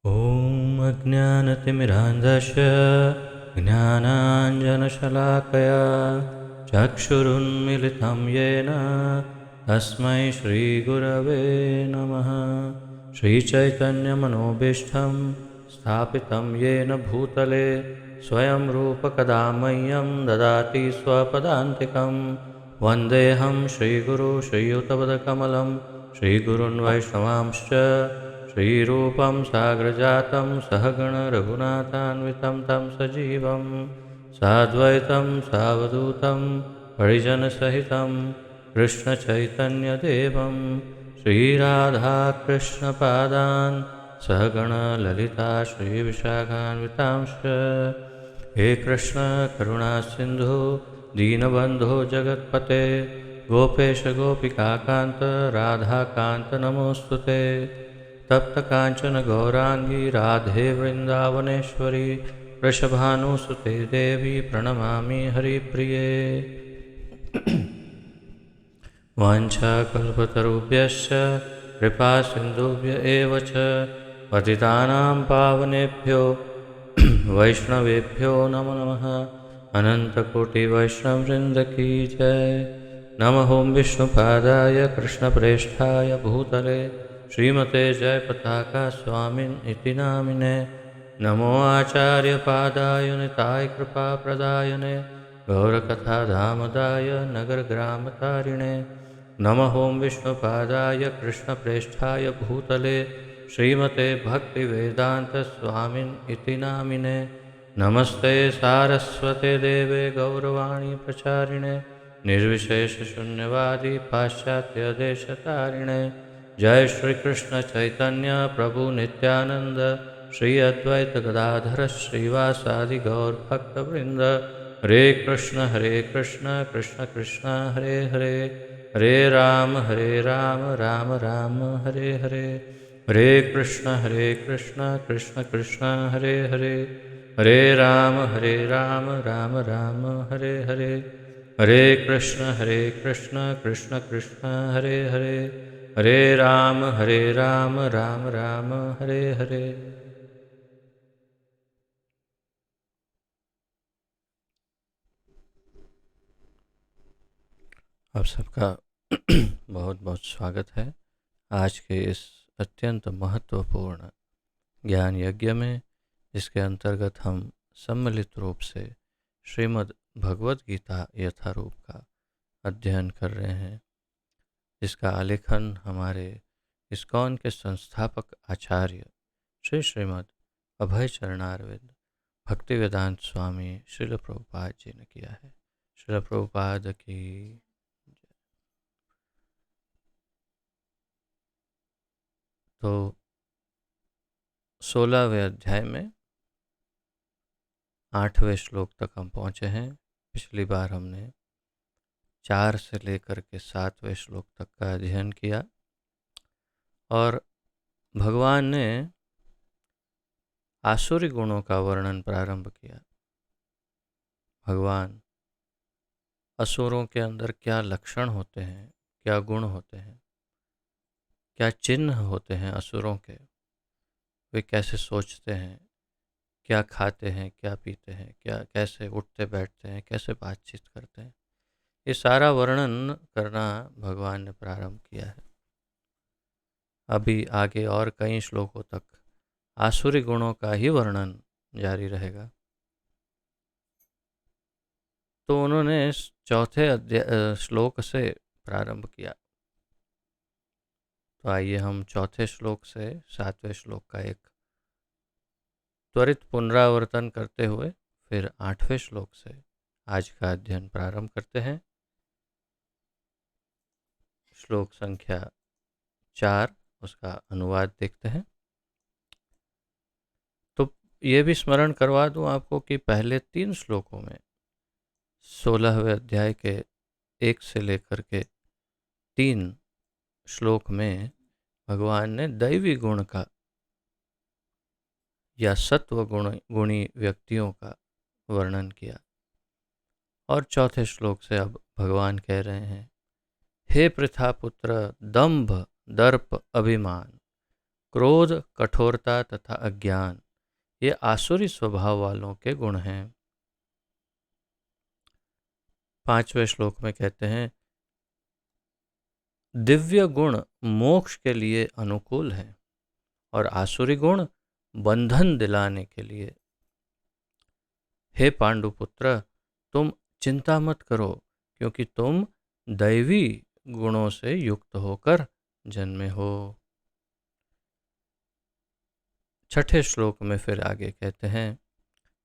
ॐ अज्ञानतिमिरान्धस्य ज्ञानाञ्जनशलाकया चक्षुरुन्मिलितं येन तस्मै श्रीगुरवे नमः। श्रीचैतन्यमनोभीष्टं स्थापितं येन भूतले स्वयं रूपकदा मह्यं ददाति स्वपदान्तिकं। वन्देऽहं श्रीगुरो श्रीयुतपदकमलं श्रीगुरुन् वैष्णवांश्च श्रीरूपं साग्रजातं सहगण रघुनाथान्वितं तं सजीवं साद्वैतं सावधूतं परिजनसहितं कृष्णचैतन्यदेवं श्रीराधाकृष्णपादान् सहगण ललिता श्रीविशाखान्वितांश्च। हे कृष्ण करुणा सिन्धु दीनबन्धो जगत्पते गोपेश गोपिकान्त राधाकान्त नमोऽस्तुते। तप्त कांचन गौरांगी राधे वृंदावनेश्वरी वृषभानुसुते देवी प्रणमामि हरिप्रिये। वाञ्छाकल्पतरुभ्यश्च कृपा सिन्धुभ्य एव च पतितानां पावनेभ्यो वैष्णवेभ्यो नमो नमः। अनन्तकोटिवैष्णववृन्द की जय। नमः ओं विष्णुपादाय कृष्णप्रेष्ठाय भूतले श्रीमते जयपताका स्वामिन् इति नामिने। नमो आचार्यपादाय निताय कृपाप्रदायने गौरकथाधामदाय नगरग्रामतारिणे। नमः ओं विष्णुपादाय कृष्णप्रेष्ठाय भूतले श्रीमते भक्तिवेदान्तस्वामिन् इति नामिने। नमस्ते सारस्वते देवे गौरवाणी प्रचारिणे निर्विशेषशून्यवादी पाश्चात्यदेशतारिणे। जय श्री कृष्ण चैतन्य प्रभु नित्यानंद श्री अद्वैत गदाधर श्रीवासादि गौर भक्तवृंद। हरे कृष्ण कृष्ण कृष्ण हरे हरे हरे राम राम राम हरे हरे। हरे कृष्ण कृष्ण कृष्ण हरे हरे हरे राम राम राम हरे हरे। हरे कृष्ण कृष्ण कृष्ण हरे हरे हरे राम राम राम हरे हरे। आप सबका बहुत बहुत स्वागत है आज के इस अत्यंत महत्वपूर्ण ज्ञान यज्ञ में, जिसके अंतर्गत हम सम्मिलित रूप से श्रीमद् भगवद गीता यथारूप का अध्ययन कर रहे हैं, जिसका आलेखन हमारे इस्कॉन के संस्थापक आचार्य श्री श्रीमद् अभय चरणारविंद भक्तिवेदांत स्वामी श्रील प्रभुपाद जी ने किया है। श्रील प्रभुपाद की। तो 16वें अध्याय में 8वें श्लोक तक हम पहुँचे हैं। पिछली बार हमने 4 से लेकर के 7वें श्लोक तक का अध्ययन किया और भगवान ने आसुरी गुणों का वर्णन प्रारंभ किया। भगवान असुरों के अंदर क्या लक्षण होते हैं, क्या गुण होते हैं, क्या चिन्ह होते हैं असुरों के, वे कैसे सोचते हैं, क्या खाते हैं, क्या पीते हैं, क्या कैसे उठते बैठते हैं, कैसे बातचीत करते हैं, ये सारा वर्णन करना भगवान ने प्रारंभ किया है। अभी आगे और कई श्लोकों तक आसुरी गुणों का ही वर्णन जारी रहेगा। तो उन्होंने चौथे श्लोक से प्रारंभ किया। तो आइए हम चौथे श्लोक से 7वें श्लोक का एक त्वरित पुनरावर्तन करते हुए फिर 8वें श्लोक से आज का अध्ययन प्रारंभ करते हैं। श्लोक संख्या 4, उसका अनुवाद देखते हैं। तो ये भी स्मरण करवा दूं आपको कि पहले 3 श्लोकों में 16वें अध्याय के 1 से लेकर के 3 श्लोक में भगवान ने दैवी गुण का या सत्व गुणी व्यक्तियों का वर्णन किया और चौथे श्लोक से अब भगवान कह रहे हैं, हे पृथापुत्र, दंभ दर्प अभिमान क्रोध, कठोरता तथा अज्ञान ये आसुरी स्वभाव वालों के गुण हैं। 5वें श्लोक में कहते हैं, दिव्य गुण मोक्ष के लिए अनुकूल है और आसुरी गुण बंधन दिलाने के लिए। हे पांडुपुत्र, तुम चिंता मत करो, क्योंकि तुम दैवी गुणों से युक्त होकर जन्मे हो। 6ठे श्लोक में फिर आगे कहते हैं,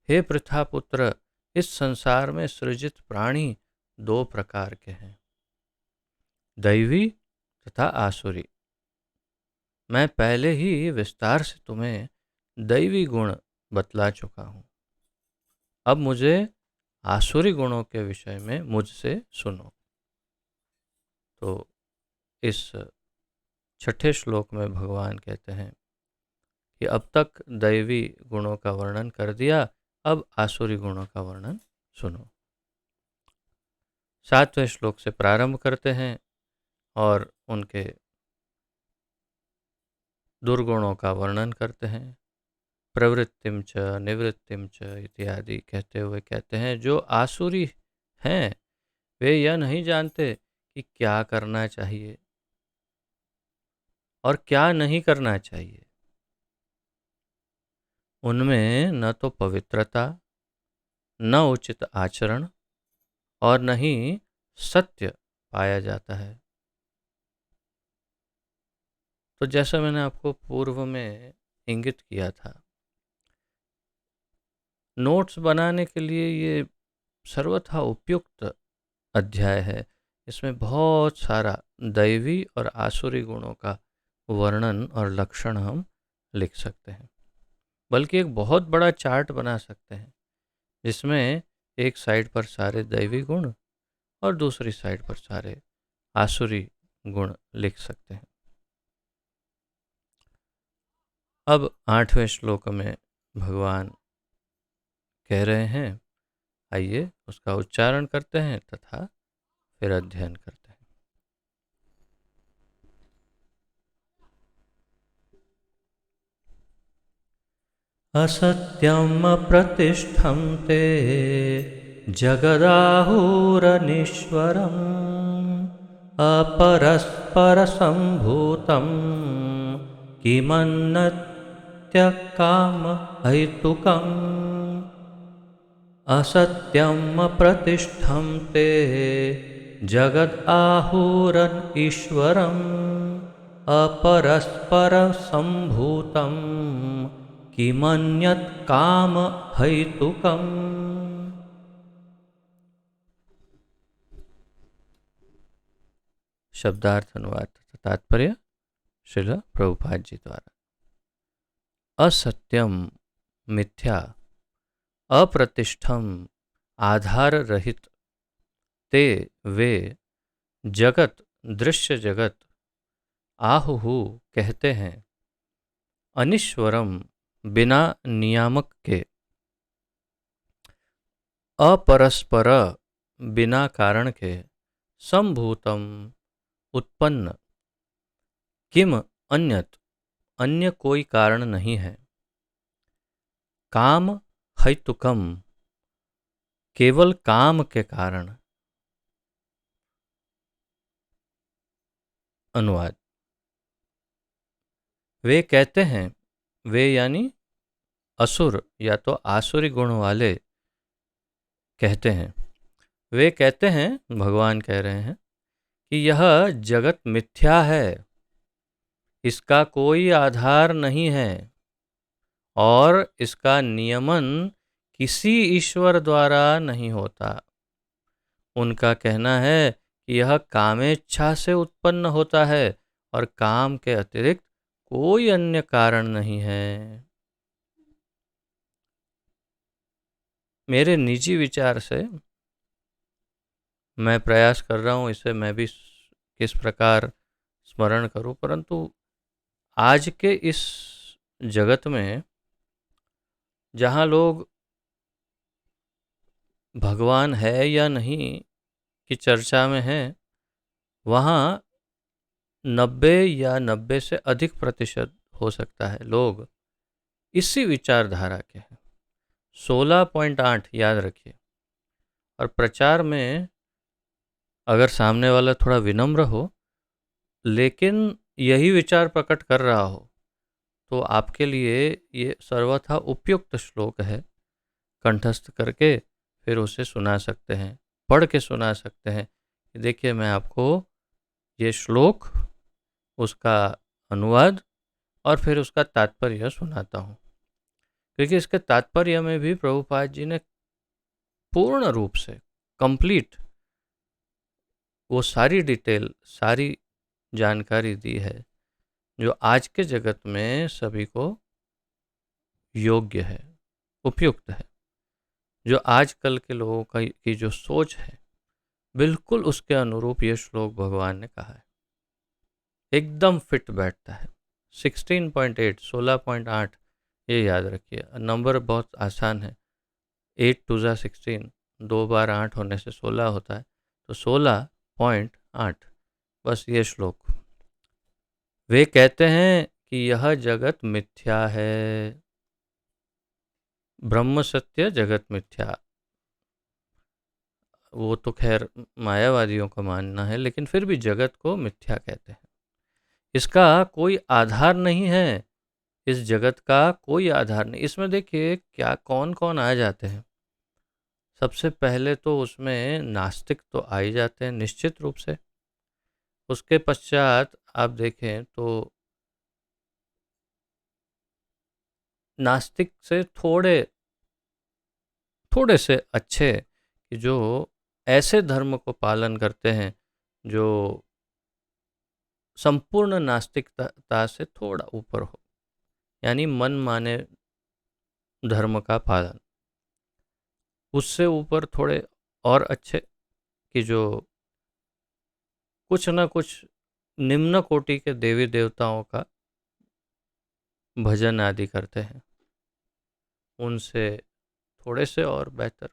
हे पृथापुत्र, इस संसार में सृजित प्राणी 2 प्रकार के हैं, दैवी तथा आसुरी। मैं पहले ही विस्तार से तुम्हें दैवी गुण बतला चुका हूं। अब मुझे आसुरी गुणों के विषय में मुझसे सुनो। तो इस 6ठे श्लोक में भगवान कहते हैं कि अब तक दैवी गुणों का वर्णन कर दिया, अब आसुरी गुणों का वर्णन सुनो। 7वें श्लोक से प्रारंभ करते हैं और उनके दुर्गुणों का वर्णन करते हैं। प्रवृत्तिम च निवृत्तिम च इत्यादि कहते हुए कहते हैं, जो आसुरी हैं वे यह नहीं जानते कि क्या करना चाहिए और क्या नहीं करना चाहिए। उनमें न तो पवित्रता, न उचित आचरण और न ही सत्य पाया जाता है। तो जैसा मैंने आपको पूर्व में इंगित किया था, नोट्स बनाने के लिए ये सर्वथा उपयुक्त अध्याय है। इसमें बहुत सारा दैवी और आसुरी गुणों का वर्णन और लक्षण हम लिख सकते हैं, बल्कि एक बहुत बड़ा चार्ट बना सकते हैं, जिसमें एक साइड पर सारे दैवी गुण और दूसरी साइड पर सारे आसुरी गुण लिख सकते हैं। अब 8वें श्लोक में भगवान कह रहे हैं, आइए उसका उच्चारण करते हैं तथा फिर अध्ययन करते हैं। असत्यम अप्रतिष्ठं ते जगदाहुरनीश्वरम् अपरस्परसम्भूतं किमन्यत्कामहेतुकम्। असत्यम अप्रतिष्ठं ते जगदाहुरनीश्वरम् अपरस्परसम्भूतं किमन्यत् कामहेतुकम्। शब्दार्थ अनुवाद तथा तात्पर्य श्रील प्रभुपाद जी द्वारा। असत्यम मिथ्या, अप्रतिष्ठम आधार रहित, ते वे जगत दृश्य जगत, आहुहु कहते हैं, अनिश्वरम बिना नियामक के, अपरस्पर बिना कारण के, संभूतम उत्पन्न, किम अन्यत अन्य कोई कारण नहीं है, काम हैतुकम केवल काम के कारण। अनुवाद। वे कहते हैं, वे यानी असुर या तो आसुरी गुण वाले कहते हैं, वे कहते हैं, भगवान कह रहे हैं कि यह जगत मिथ्या है, इसका कोई आधार नहीं है और इसका नियमन किसी ईश्वर द्वारा नहीं होता। उनका कहना है कि यह कामेच्छा से उत्पन्न होता है और काम के अतिरिक्त कोई अन्य कारण नहीं है। मेरे निजी विचार से मैं प्रयास कर रहा हूँ इसे मैं भी किस प्रकार स्मरण करूँ, परंतु आज के इस जगत में जहाँ लोग भगवान है या नहीं की चर्चा में है, वहाँ 90 या 90 से अधिक प्रतिशत हो सकता है लोग इसी विचारधारा के हैं। 16.8 याद रखिए। और प्रचार में अगर सामने वाला थोड़ा विनम्र हो लेकिन यही विचार प्रकट कर रहा हो तो आपके लिए ये सर्वथा उपयुक्त श्लोक है। कंठस्थ करके फिर उसे सुना सकते हैं, पढ़ के सुना सकते हैं। देखिए मैं आपको ये श्लोक, उसका अनुवाद और फिर उसका तात्पर्य सुनाता हूँ, क्योंकि इसके तात्पर्य में भी प्रभुपाद जी ने पूर्ण रूप से कंप्लीट वो सारी डिटेल, सारी जानकारी दी है जो आज के जगत में सभी को योग्य है, उपयुक्त है। जो आजकल के लोगों की जो सोच है बिल्कुल उसके अनुरूप ये श्लोक भगवान ने कहा है, एकदम फिट बैठता है। 16.8 16.8 ये याद रखिए। नंबर बहुत आसान है, 8 टू ज़ा 16, 2 बार 8 होने से 16 होता है, तो 16.8 बस ये श्लोक। वे कहते हैं कि यह जगत मिथ्या है। ब्रह्म सत्य जगत मिथ्या, वो तो खैर मायावादियों का मानना है, लेकिन फिर भी जगत को मिथ्या कहते हैं। इसका कोई आधार नहीं है, इस जगत का कोई आधार नहीं। इसमें देखिए क्या कौन कौन आ जाते हैं। सबसे पहले तो उसमें नास्तिक तो आ ही जाते हैं निश्चित रूप से। उसके पश्चात आप देखें तो नास्तिक से थोड़े थोड़े से अच्छे कि जो ऐसे धर्म को पालन करते हैं जो संपूर्ण नास्तिकता से थोड़ा ऊपर हो, यानी मन माने धर्म का पालन। उससे ऊपर थोड़े और अच्छे कि जो कुछ न कुछ निम्न कोटि के देवी देवताओं का भजन आदि करते हैं। उनसे थोड़े से और बेहतर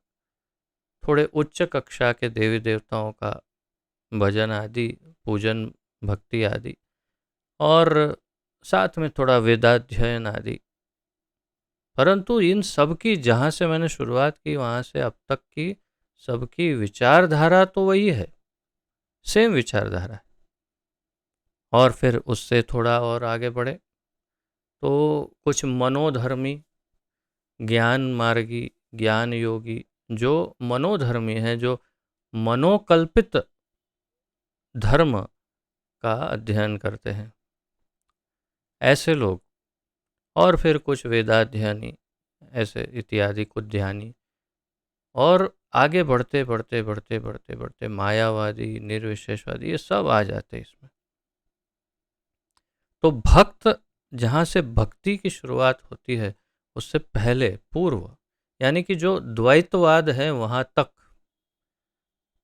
थोड़े उच्च कक्षा के देवी देवताओं का भजन आदि, पूजन, भक्ति आदि, और साथ में थोड़ा वेदाध्ययन आदि। परंतु इन सब की जहाँ से मैंने शुरुआत की वहाँ से अब तक की सबकी विचारधारा तो वही है, सेम विचारधारा है। और फिर उससे थोड़ा और आगे बढ़े तो कुछ मनोधर्मी, ज्ञान मार्गी, ज्ञान योगी, जो मनोधर्मी है, जो मनोकल्पित धर्म का अध्ययन करते हैं, ऐसे लोग। और फिर कुछ वेदाध्ययनी ऐसे इत्यादि कुछ ध्यानी, और आगे बढ़ते बढ़ते बढ़ते बढ़ते बढ़ते मायावादी, निर्विशेषवादी, ये सब आ जाते हैं इसमें। तो भक्त जहाँ से भक्ति की शुरुआत होती है उससे पहले पूर्व, यानी कि जो द्वैतवाद है वहाँ तक,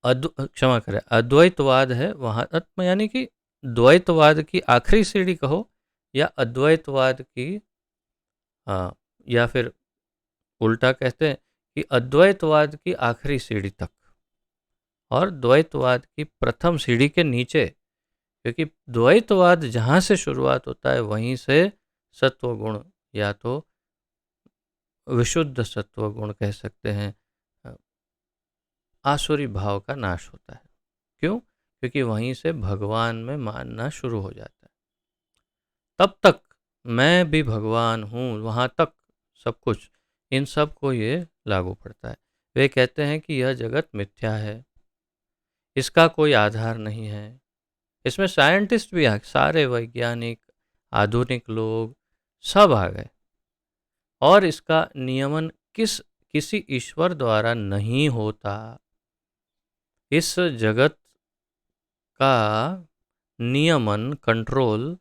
क्षमा करें, अद्वैतवाद है वहाँ तक, यानी कि द्वैतवाद की आखिरी सीढ़ी कहो या अद्वैतवाद की, हाँ, या फिर उल्टा कहते हैं कि अद्वैतवाद की आखिरी सीढ़ी तक और द्वैतवाद की प्रथम सीढ़ी के नीचे। क्योंकि द्वैतवाद जहाँ से शुरुआत होता है वहीं से सत्व गुण, या तो विशुद्ध सत्व गुण कह सकते हैं, आसुरी भाव का नाश होता है। क्यों? क्योंकि वहीं से भगवान में मानना शुरू हो जाता है। तब तक मैं भी भगवान हूँ, वहाँ तक सब कुछ, इन सब को ये लागू पड़ता है। वे कहते हैं कि यह जगत मिथ्या है, इसका कोई आधार नहीं है। इसमें साइंटिस्ट भी आ, सारे वैज्ञानिक, आधुनिक लोग सब आ गए। और इसका नियमन किसी ईश्वर द्वारा नहीं होता। इस जगत का नियमन, कंट्रोल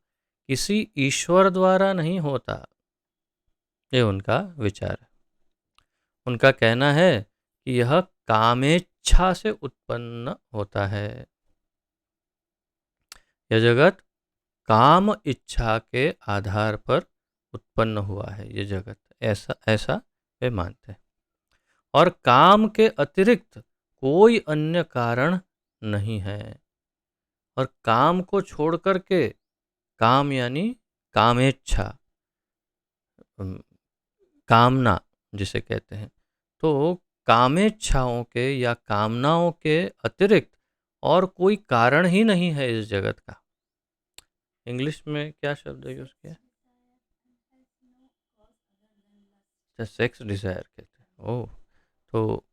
किसी ईश्वर द्वारा नहीं होता, ये उनका विचार है। उनका कहना है कि यह कामेच्छा से उत्पन्न होता है। यह जगत काम इच्छा के आधार पर उत्पन्न हुआ है। ये जगत ऐसा ऐसा वे मानते हैं, और काम के अतिरिक्त कोई अन्य कारण नहीं है। और काम को छोड़ करके, काम यानी कामेच्छा, कामना जिसे कहते हैं, तो कामेच्छाओं के या कामनाओं के अतिरिक्त और कोई कारण ही नहीं है इस जगत का। इंग्लिश में क्या शब्द यूज किया? सेक्स डिजायर कहते हैं। ओह, तो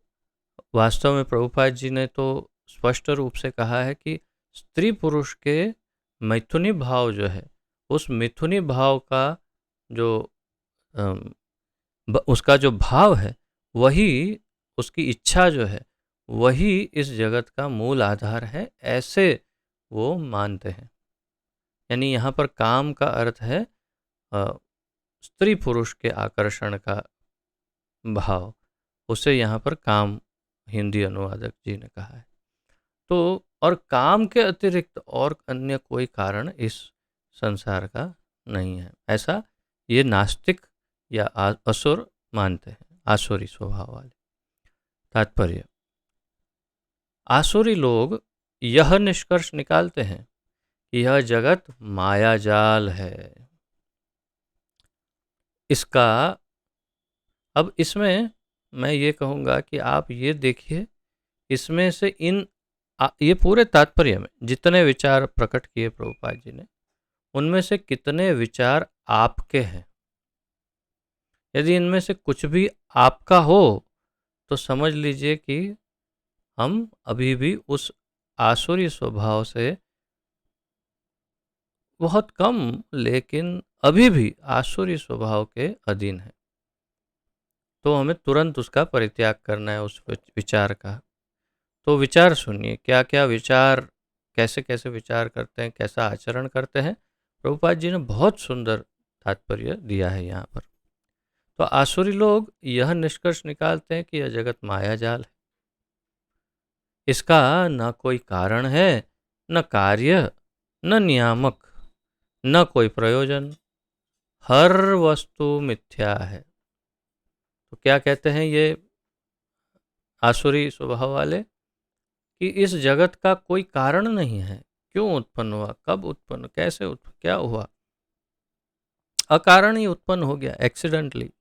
वास्तव में प्रभुपाद जी ने तो स्पष्ट रूप से कहा है कि स्त्री पुरुष के मैथुनी भाव जो है, उस मिथुनी भाव का जो उसका जो भाव है, वही उसकी इच्छा जो है, वही इस जगत का मूल आधार है, ऐसे वो मानते हैं। यानी यहाँ पर काम का अर्थ है स्त्री पुरुष के आकर्षण का भाव, उसे यहाँ पर काम हिंदी अनुवादक जी ने कहा है। तो और काम के अतिरिक्त और अन्य कोई कारण इस संसार का नहीं है, ऐसा ये नास्तिक या असुर मानते हैं, आसुरी स्वभाव वाले। तात्पर्य, आसुरी लोग यह निष्कर्ष निकालते हैं कि यह जगत मायाजाल है। इसका अब इसमें मैं ये कहूँगा कि आप ये देखिए, इसमें से ये पूरे तात्पर्य में जितने विचार प्रकट किए प्रभुपाद जी ने, उनमें से कितने विचार आपके हैं। यदि इनमें से कुछ भी आपका हो तो समझ लीजिए कि हम अभी भी उस आसुरी स्वभाव से बहुत कम, लेकिन अभी भी आसुरी स्वभाव के अधीन है। तो हमें तुरंत उसका परित्याग करना है, उस विचार का। तो विचार सुनिए, क्या क्या विचार, कैसे कैसे विचार करते हैं, कैसा आचरण करते हैं। प्रभुपाद जी ने बहुत सुंदर तात्पर्य दिया है यहाँ पर। तो आसुरी लोग यह निष्कर्ष निकालते हैं कि यह जगत मायाजाल है, इसका न कोई कारण है, न कार्य, न नियामक, न कोई प्रयोजन, हर वस्तु मिथ्या है। तो क्या कहते हैं ये आसुरी स्वभाव वाले कि इस जगत का कोई कारण नहीं है। क्यों उत्पन्न हुआ, कब उत्पन्न, कैसे उत्पन्न, क्या हुआ, अकारण ही उत्पन्न हो गया, एक्सीडेंटली।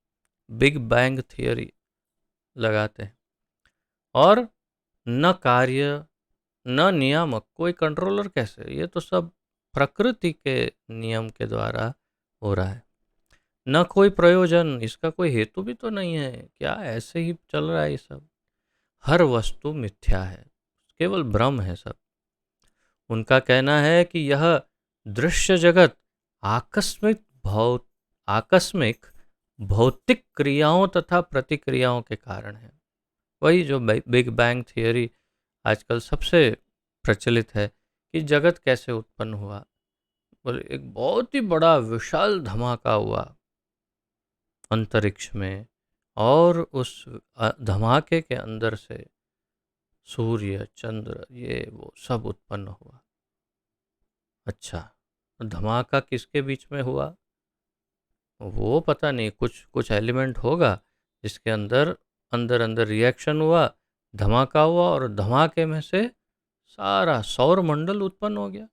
बिग बैंग थियरी लगाते हैं। और न कार्य, न नियामक, कोई कंट्रोलर कैसे, ये तो सब प्रकृति के नियम के द्वारा हो रहा है। न कोई प्रयोजन, इसका कोई हेतु भी तो नहीं है, क्या ऐसे ही चल रहा है ये सब। हर वस्तु मिथ्या है, केवल भ्रम है सब। उनका कहना है कि यह दृश्य जगत आकस्मिक भौतिक क्रियाओं तथा प्रतिक्रियाओं के कारण है। वही जो बिग बैंग थियरी आजकल सबसे प्रचलित है कि जगत कैसे उत्पन्न हुआ। बोले एक बहुत ही बड़ा विशाल धमाका हुआ अंतरिक्ष में, और उस धमाके के अंदर से सूर्य, चंद्र, ये वो सब उत्पन्न हुआ। अच्छा, धमाका किसके बीच में हुआ वो पता नहीं, कुछ एलिमेंट होगा जिसके अंदर अंदर अंदर रिएक्शन हुआ, धमाका हुआ, और धमाके में से सारा सौर मंडल उत्पन्न हो गया,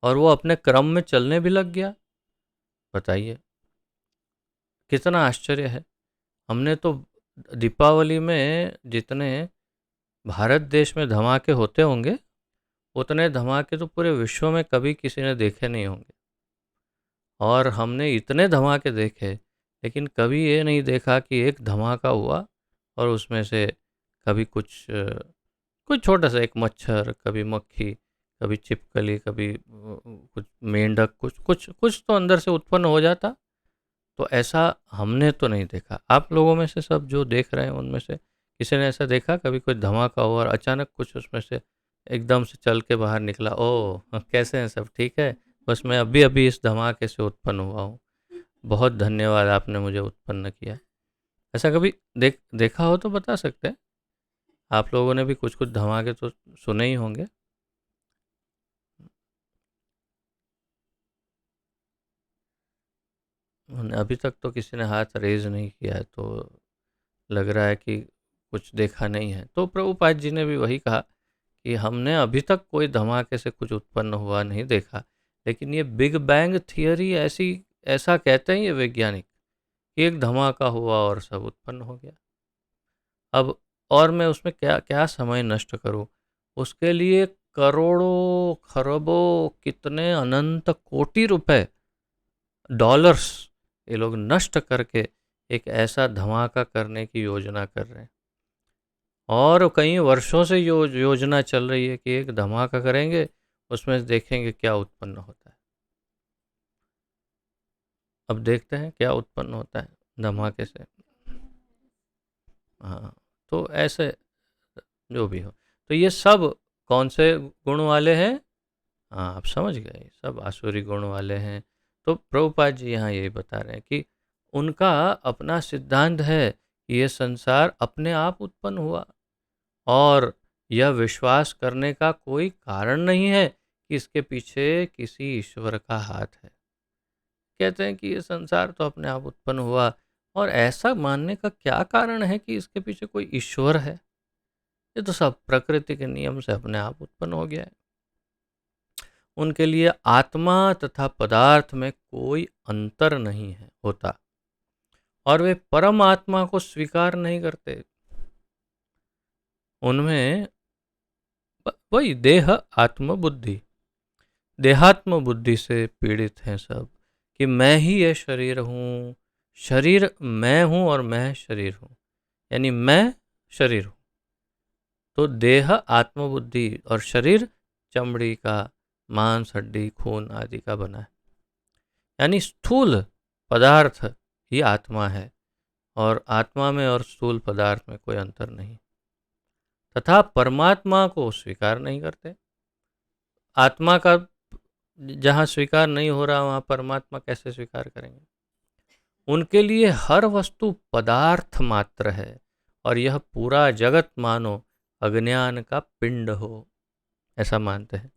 और वो अपने क्रम में चलने भी लग गया। बताइए कितना आश्चर्य है। हमने तो दीपावली में जितने भारत देश में धमाके होते होंगे, उतने धमाके तो पूरे विश्व में कभी किसी ने देखे नहीं होंगे। और हमने इतने धमाके देखे, लेकिन कभी ये नहीं देखा कि एक धमाका हुआ और उसमें से कभी कुछ छोटा सा एक मच्छर, कभी मक्खी, कभी छिपकली, कभी कुछ मेंढक, कुछ तो अंदर से उत्पन्न हो जाता। तो ऐसा हमने तो नहीं देखा। आप लोगों में से सब जो देख रहे हैं, उनमें से किसी ने ऐसा देखा कभी कोई धमाका हुआ और अचानक कुछ उसमें से एकदम से चल के बाहर निकला? ओह, कैसे हैं सब, ठीक है? बस मैं अभी अभी इस धमाके से उत्पन्न हुआ हूँ, बहुत धन्यवाद, आपने मुझे उत्पन्न किया। ऐसा कभी देखा हो तो बता सकते हैं। आप लोगों ने भी कुछ कुछ धमाके तो सुने ही होंगे। अभी तक तो किसी ने हाथ रेज नहीं किया है, तो लग रहा है कि कुछ देखा नहीं है। तो प्रभुपाद जी ने भी वही कहा कि हमने अभी तक कोई धमाके से कुछ उत्पन्न हुआ नहीं देखा, लेकिन ये बिग बैंग थियरी ऐसी ऐसा कहते हैं ये वैज्ञानिक कि एक धमाका हुआ और सब उत्पन्न हो गया। अब और मैं उसमें क्या क्या समय नष्ट करूं, उसके लिए करोड़ों खरबों कितने अनंत कोटि रुपए, डॉलर्स ये लोग नष्ट करके एक ऐसा धमाका करने की योजना कर रहे हैं। और कई वर्षों से योजना चल रही है कि एक धमाका करेंगे, उसमें से देखेंगे क्या उत्पन्न होता है। अब देखते हैं क्या उत्पन्न होता है धमाके से। हाँ, तो ऐसे जो भी हो, तो ये सब कौन से गुण वाले हैं? हाँ, आप समझ गए, सब आसुरी गुण वाले हैं। तो प्रभुपाद जी यहाँ यही बता रहे हैं कि उनका अपना सिद्धांत है कि ये संसार अपने आप उत्पन्न हुआ, और यह विश्वास करने का कोई कारण नहीं है कि इसके पीछे किसी ईश्वर का हाथ है। कहते हैं कि ये संसार तो अपने आप उत्पन्न हुआ, और ऐसा मानने का क्या कारण है कि इसके पीछे कोई ईश्वर है? ये तो सब प्रकृति के नियम से अपने आप उत्पन्न हो गया है। उनके लिए आत्मा तथा पदार्थ में कोई अंतर नहीं है होता, और वे परम आत्मा को स्वीकार नहीं करते। उनमें वही देह आत्म बुद्धि, देहात्म बुद्धि से पीड़ित हैं सब, कि मैं ही ये शरीर हूँ, शरीर मैं हूँ और मैं शरीर हूँ, यानी मैं शरीर हूँ। तो देह आत्मबुद्धि और शरीर चमड़ी का, मांस हड्डी खून आदि का बना है, यानी स्थूल पदार्थ ही आत्मा है, और आत्मा में और स्थूल पदार्थ में कोई अंतर नहीं, तथा परमात्मा को स्वीकार नहीं करते। आत्मा का जहाँ स्वीकार नहीं हो रहा वहाँ परमात्मा कैसे स्वीकार करेंगे? उनके लिए हर वस्तु पदार्थ मात्र है, और यह पूरा जगत मानो अज्ञान का पिंड हो, ऐसा मानते हैं।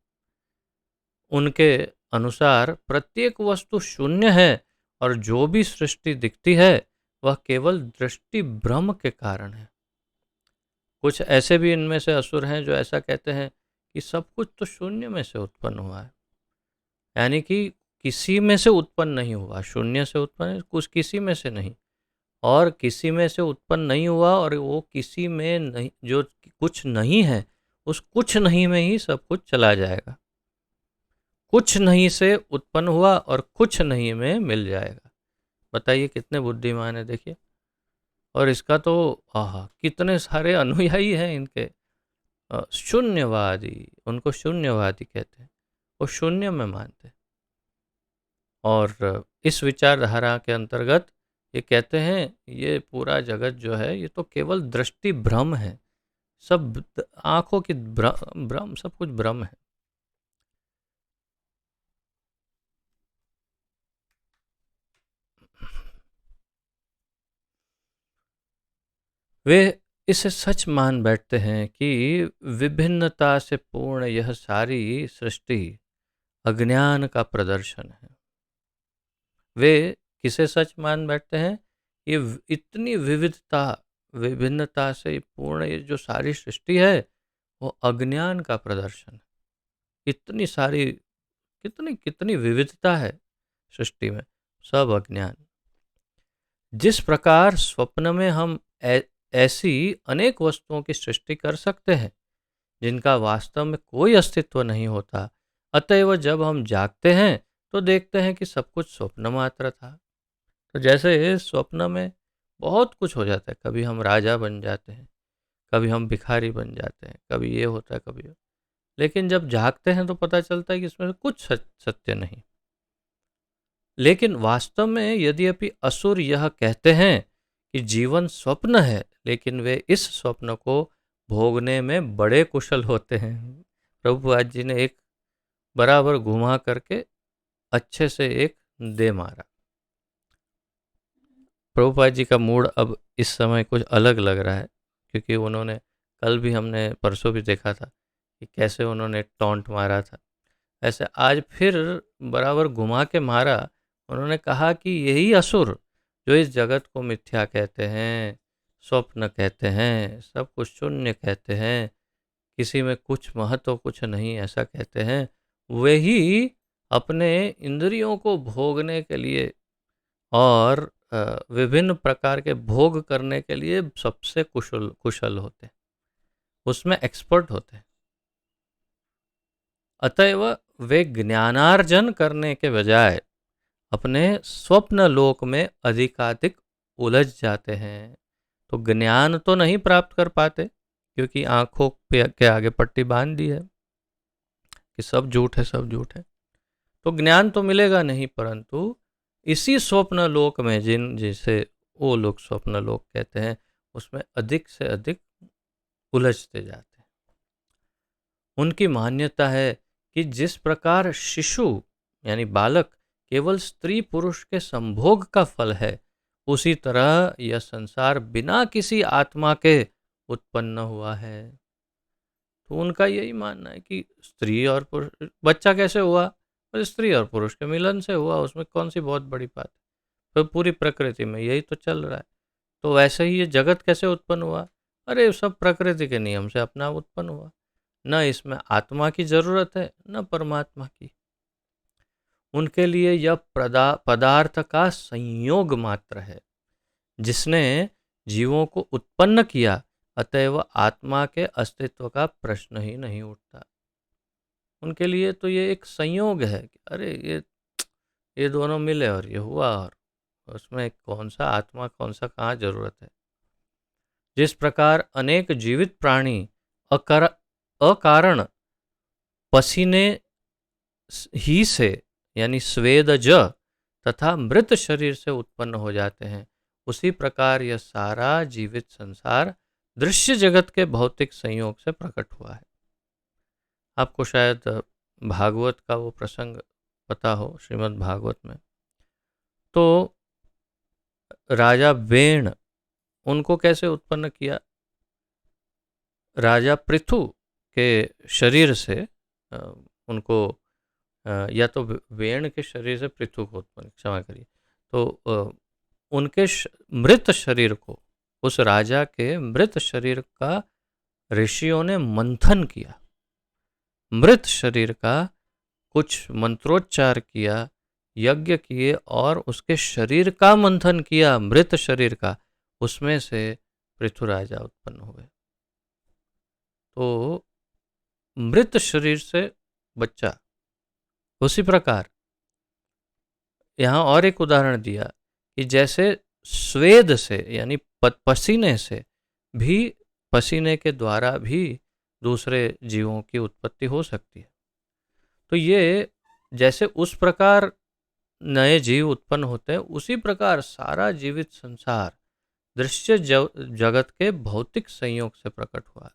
उनके अनुसार प्रत्येक वस्तु शून्य है, और जो भी सृष्टि दिखती है वह केवल दृष्टि भ्रम के कारण है। कुछ ऐसे भी इनमें से असुर हैं जो ऐसा कहते हैं कि सब कुछ तो शून्य में से उत्पन्न हुआ है, यानी कि किसी में से उत्पन्न नहीं हुआ, शून्य से उत्पन्न कुछ किसी में से नहीं, और किसी में से उत्पन्न नहीं हुआ, और वो किसी में नहीं, जो कुछ नहीं है उस कुछ नहीं में ही सब कुछ चला जाएगा। कुछ नहीं से उत्पन्न हुआ और कुछ नहीं में मिल जाएगा। बताइए कितने बुद्धिमान है, देखिए। और इसका तो आहा कितने सारे अनुयायी हैं इनके। शून्यवादी, उनको शून्यवादी कहते हैं, वो शून्य में मानते हैं। और इस विचारधारा के अंतर्गत ये कहते हैं ये पूरा जगत जो है ये तो केवल दृष्टि भ्रम है, सब आंखों की भ्रम, सब कुछ भ्रम है। वे इसे सच मान बैठते हैं कि विभिन्नता से पूर्ण यह सारी सृष्टि अज्ञान का प्रदर्शन है। वे किसे सच मान बैठते हैं? ये इतनी विविधता, विभिन्नता से पूर्ण ये जो सारी सृष्टि है वो अज्ञान का प्रदर्शन है। इतनी सारी, कितनी कितनी विविधता है सृष्टि में, सब अज्ञान। जिस प्रकार स्वप्न में हम ऐसी अनेक वस्तुओं की सृष्टि कर सकते हैं जिनका वास्तव में कोई अस्तित्व नहीं होता, अतएव जब हम जागते हैं तो देखते हैं कि सब कुछ स्वप्न मात्र था। तो जैसे स्वप्न में बहुत कुछ हो जाता है, कभी हम राजा बन जाते हैं, कभी हम भिखारी बन जाते हैं, कभी ये होता है, कभी वो। लेकिन जब जागते हैं तो पता चलता है कि इसमें कुछ सत्य नहीं। लेकिन वास्तव में यद्यपि असुर यह कहते हैं कि जीवन स्वप्न है, लेकिन वे इस स्वप्न को भोगने में बड़े कुशल होते हैं। प्रभुपाद जी ने एक बराबर घुमा करके अच्छे से एक दे मारा। प्रभुपाद जी का मूड अब इस समय कुछ अलग लग रहा है, क्योंकि उन्होंने कल भी, हमने परसों भी देखा था कि कैसे उन्होंने टॉन्ट मारा था, ऐसे आज फिर बराबर घुमा के मारा। उन्होंने कहा कि यही असुर जो इस जगत को मिथ्या कहते हैं, स्वप्न कहते हैं, सब कुछ शून्य कहते हैं, किसी में कुछ महत्व कुछ नहीं ऐसा कहते हैं, वही अपने इंद्रियों को भोगने के लिए और विभिन्न प्रकार के भोग करने के लिए सबसे कुशल कुशल होते हैं, उसमें एक्सपर्ट होते हैं। अतएव वे ज्ञानार्जन करने के बजाय अपने स्वप्न लोक में अधिकाधिक उलझ जाते हैं। तो ज्ञान तो नहीं प्राप्त कर पाते, क्योंकि आंखों के आगे पट्टी बांध दी है कि सब झूठ है, सब झूठ है। तो ज्ञान तो मिलेगा नहीं, परंतु इसी स्वप्न लोक में जिसे वो लोग स्वप्न लोक कहते हैं, उसमें अधिक से अधिक उलझते जाते हैं। उनकी मान्यता है कि जिस प्रकार शिशु यानी बालक केवल स्त्री पुरुष के संभोग का फल है, उसी तरह यह संसार बिना किसी आत्मा के उत्पन्न हुआ है। तो उनका यही मानना है कि स्त्री और पुरुष, बच्चा कैसे हुआ, और स्त्री और पुरुष के मिलन से हुआ, उसमें कौन सी बहुत बड़ी बात है। तो पूरी प्रकृति में यही तो चल रहा है। तो वैसे ही ये जगत कैसे उत्पन्न हुआ, अरे सब प्रकृति के नियम से अपना उत्पन्न हुआ। न इसमें आत्मा की जरूरत है, न परमात्मा की। उनके लिए यह पदार्थ का संयोग मात्र है जिसने जीवों को उत्पन्न किया, अतएव आत्मा के अस्तित्व का प्रश्न ही नहीं उठता। उनके लिए तो ये एक संयोग है कि अरे ये दोनों मिले और ये हुआ, और उसमें कौन सा आत्मा, कौन सा कहाँ जरूरत है। जिस प्रकार अनेक जीवित प्राणी अकारण पसीने ही से यानी स्वेदज तथा मृत शरीर से उत्पन्न हो जाते हैं, उसी प्रकार यह सारा जीवित संसार दृश्य जगत के भौतिक संयोग से प्रकट हुआ है। आपको शायद भागवत का वो प्रसंग पता हो, श्रीमद् भागवत में। तो राजा वेण, उनको कैसे उत्पन्न किया, राजा पृथु के शरीर से उनको या तो वेण के शरीर से पृथु को उत्पन्न, क्षमा करिए, तो उनके मृत शरीर को, उस राजा के मृत शरीर का ऋषियों ने मंथन किया, मृत शरीर का कुछ मंत्रोच्चार किया, यज्ञ किए और उसके शरीर का मंथन किया, मृत शरीर का, उसमें से पृथु राजा उत्पन्न हुए। तो मृत शरीर से बच्चा। उसी प्रकार यहाँ और एक उदाहरण दिया कि जैसे स्वेद से यानी पसीने से भी, पसीने के द्वारा भी दूसरे जीवों की उत्पत्ति हो सकती है। तो ये जैसे उस प्रकार नए जीव उत्पन्न होते हैं, उसी प्रकार सारा जीवित संसार दृश्य जगत के भौतिक संयोग से प्रकट हुआ,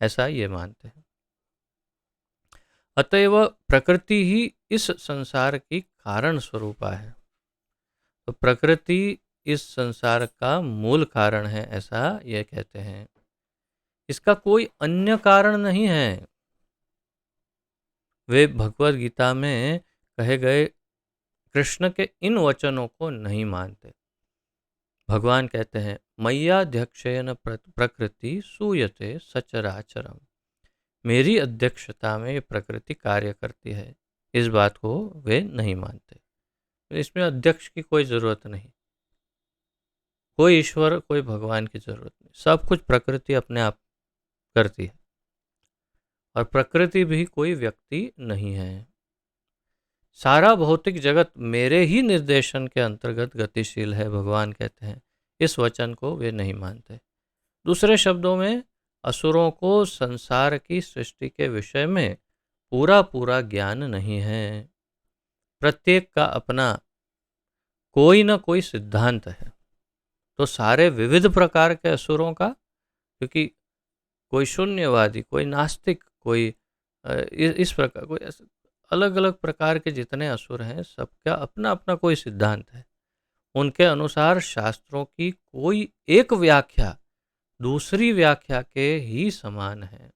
ऐसा ये मानते हैं। अतएव प्रकृति ही इस संसार की कारण स्वरूपा है। तो प्रकृति इस संसार का मूल कारण है, ऐसा ये कहते हैं। इसका कोई अन्य कारण नहीं है। वे भगवद गीता में कहे गए कृष्ण के इन वचनों को नहीं मानते। भगवान कहते हैं, मय्याध्यक्षेन प्रकृति सूयते सचराचरम। मेरी अध्यक्षता में ये प्रकृति कार्य करती है, इस बात को वे नहीं मानते। इसमें अध्यक्ष की कोई ज़रूरत नहीं, कोई ईश्वर, कोई भगवान की ज़रूरत नहीं, सब कुछ प्रकृति अपने आप करती है। और प्रकृति भी कोई व्यक्ति नहीं है। सारा भौतिक जगत मेरे ही निर्देशन के अंतर्गत गतिशील है, भगवान कहते हैं। इस वचन को वे नहीं मानते। दूसरे शब्दों में, असुरों को संसार की सृष्टि के विषय में पूरा पूरा ज्ञान नहीं है। प्रत्येक का अपना कोई न कोई सिद्धांत है। तो सारे विविध प्रकार के असुरों का, क्योंकि कोई शून्यवादी, कोई नास्तिक, कोई इस प्रकार, कोई अलग अलग प्रकार के जितने असुर हैं, सबका अपना अपना कोई सिद्धांत है। उनके अनुसार शास्त्रों की कोई एक व्याख्या दूसरी व्याख्या के ही समान है,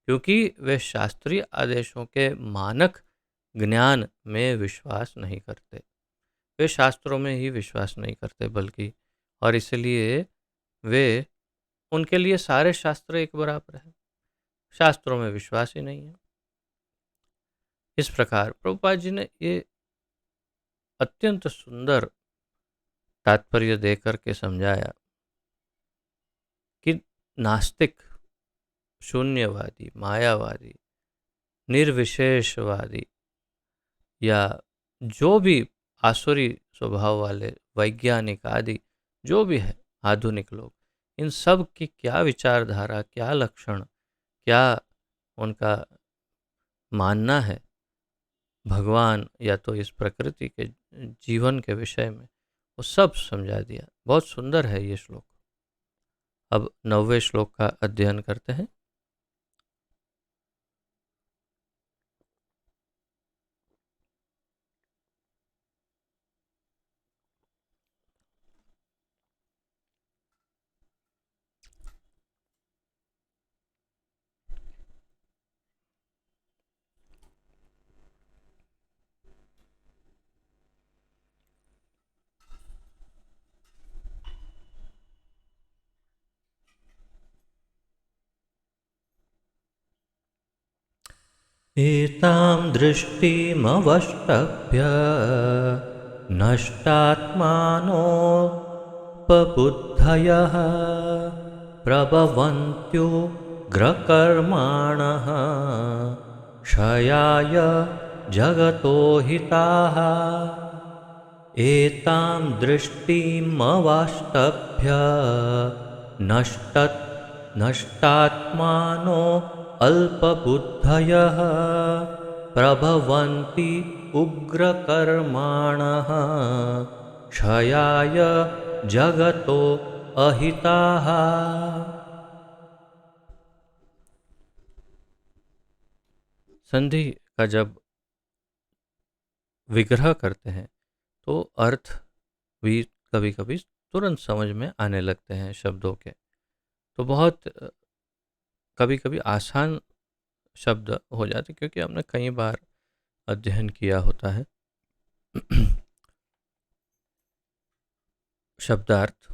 क्योंकि वे शास्त्रीय आदेशों के मानक ज्ञान में विश्वास नहीं करते। वे शास्त्रों में ही विश्वास नहीं करते, बल्कि, और इसलिए वे, उनके लिए सारे शास्त्र एक बराबर है, शास्त्रों में विश्वास ही नहीं है। इस प्रकार प्रभुपाद जी ने ये अत्यंत सुंदर तात्पर्य देकर के समझाया कि नास्तिक, शून्यवादी, मायावादी, निर्विशेषवादी या जो भी आसुरी स्वभाव वाले वैज्ञानिक आदि जो भी है आधुनिक लोग, इन सब की क्या विचारधारा, क्या लक्षण, क्या उनका मानना है भगवान या तो इस प्रकृति के जीवन के विषय में, वो सब समझा दिया। बहुत सुंदर है ये श्लोक। अब 9वें श्लोक का अध्ययन करते हैं। एतां दृष्टिमवष्टभ्य नष्टात्मानोपबुद्धयः प्रभवन्त्युग्रकर्माणः क्षयाय जगतो हिताः। एतां दृष्टिमवष्टभ्य नष्टात्मानो अल्पबुद्धयः प्रभवन्ति उग्रकर्माणः क्षयाय जगतो अहिताः। संधि का जब विग्रह करते हैं तो अर्थ भी कभी कभी तुरंत समझ में आने लगते हैं शब्दों के। तो बहुत कभी कभी आसान शब्द हो जाते क्योंकि हमने कई बार अध्ययन किया होता है। शब्दार्थ।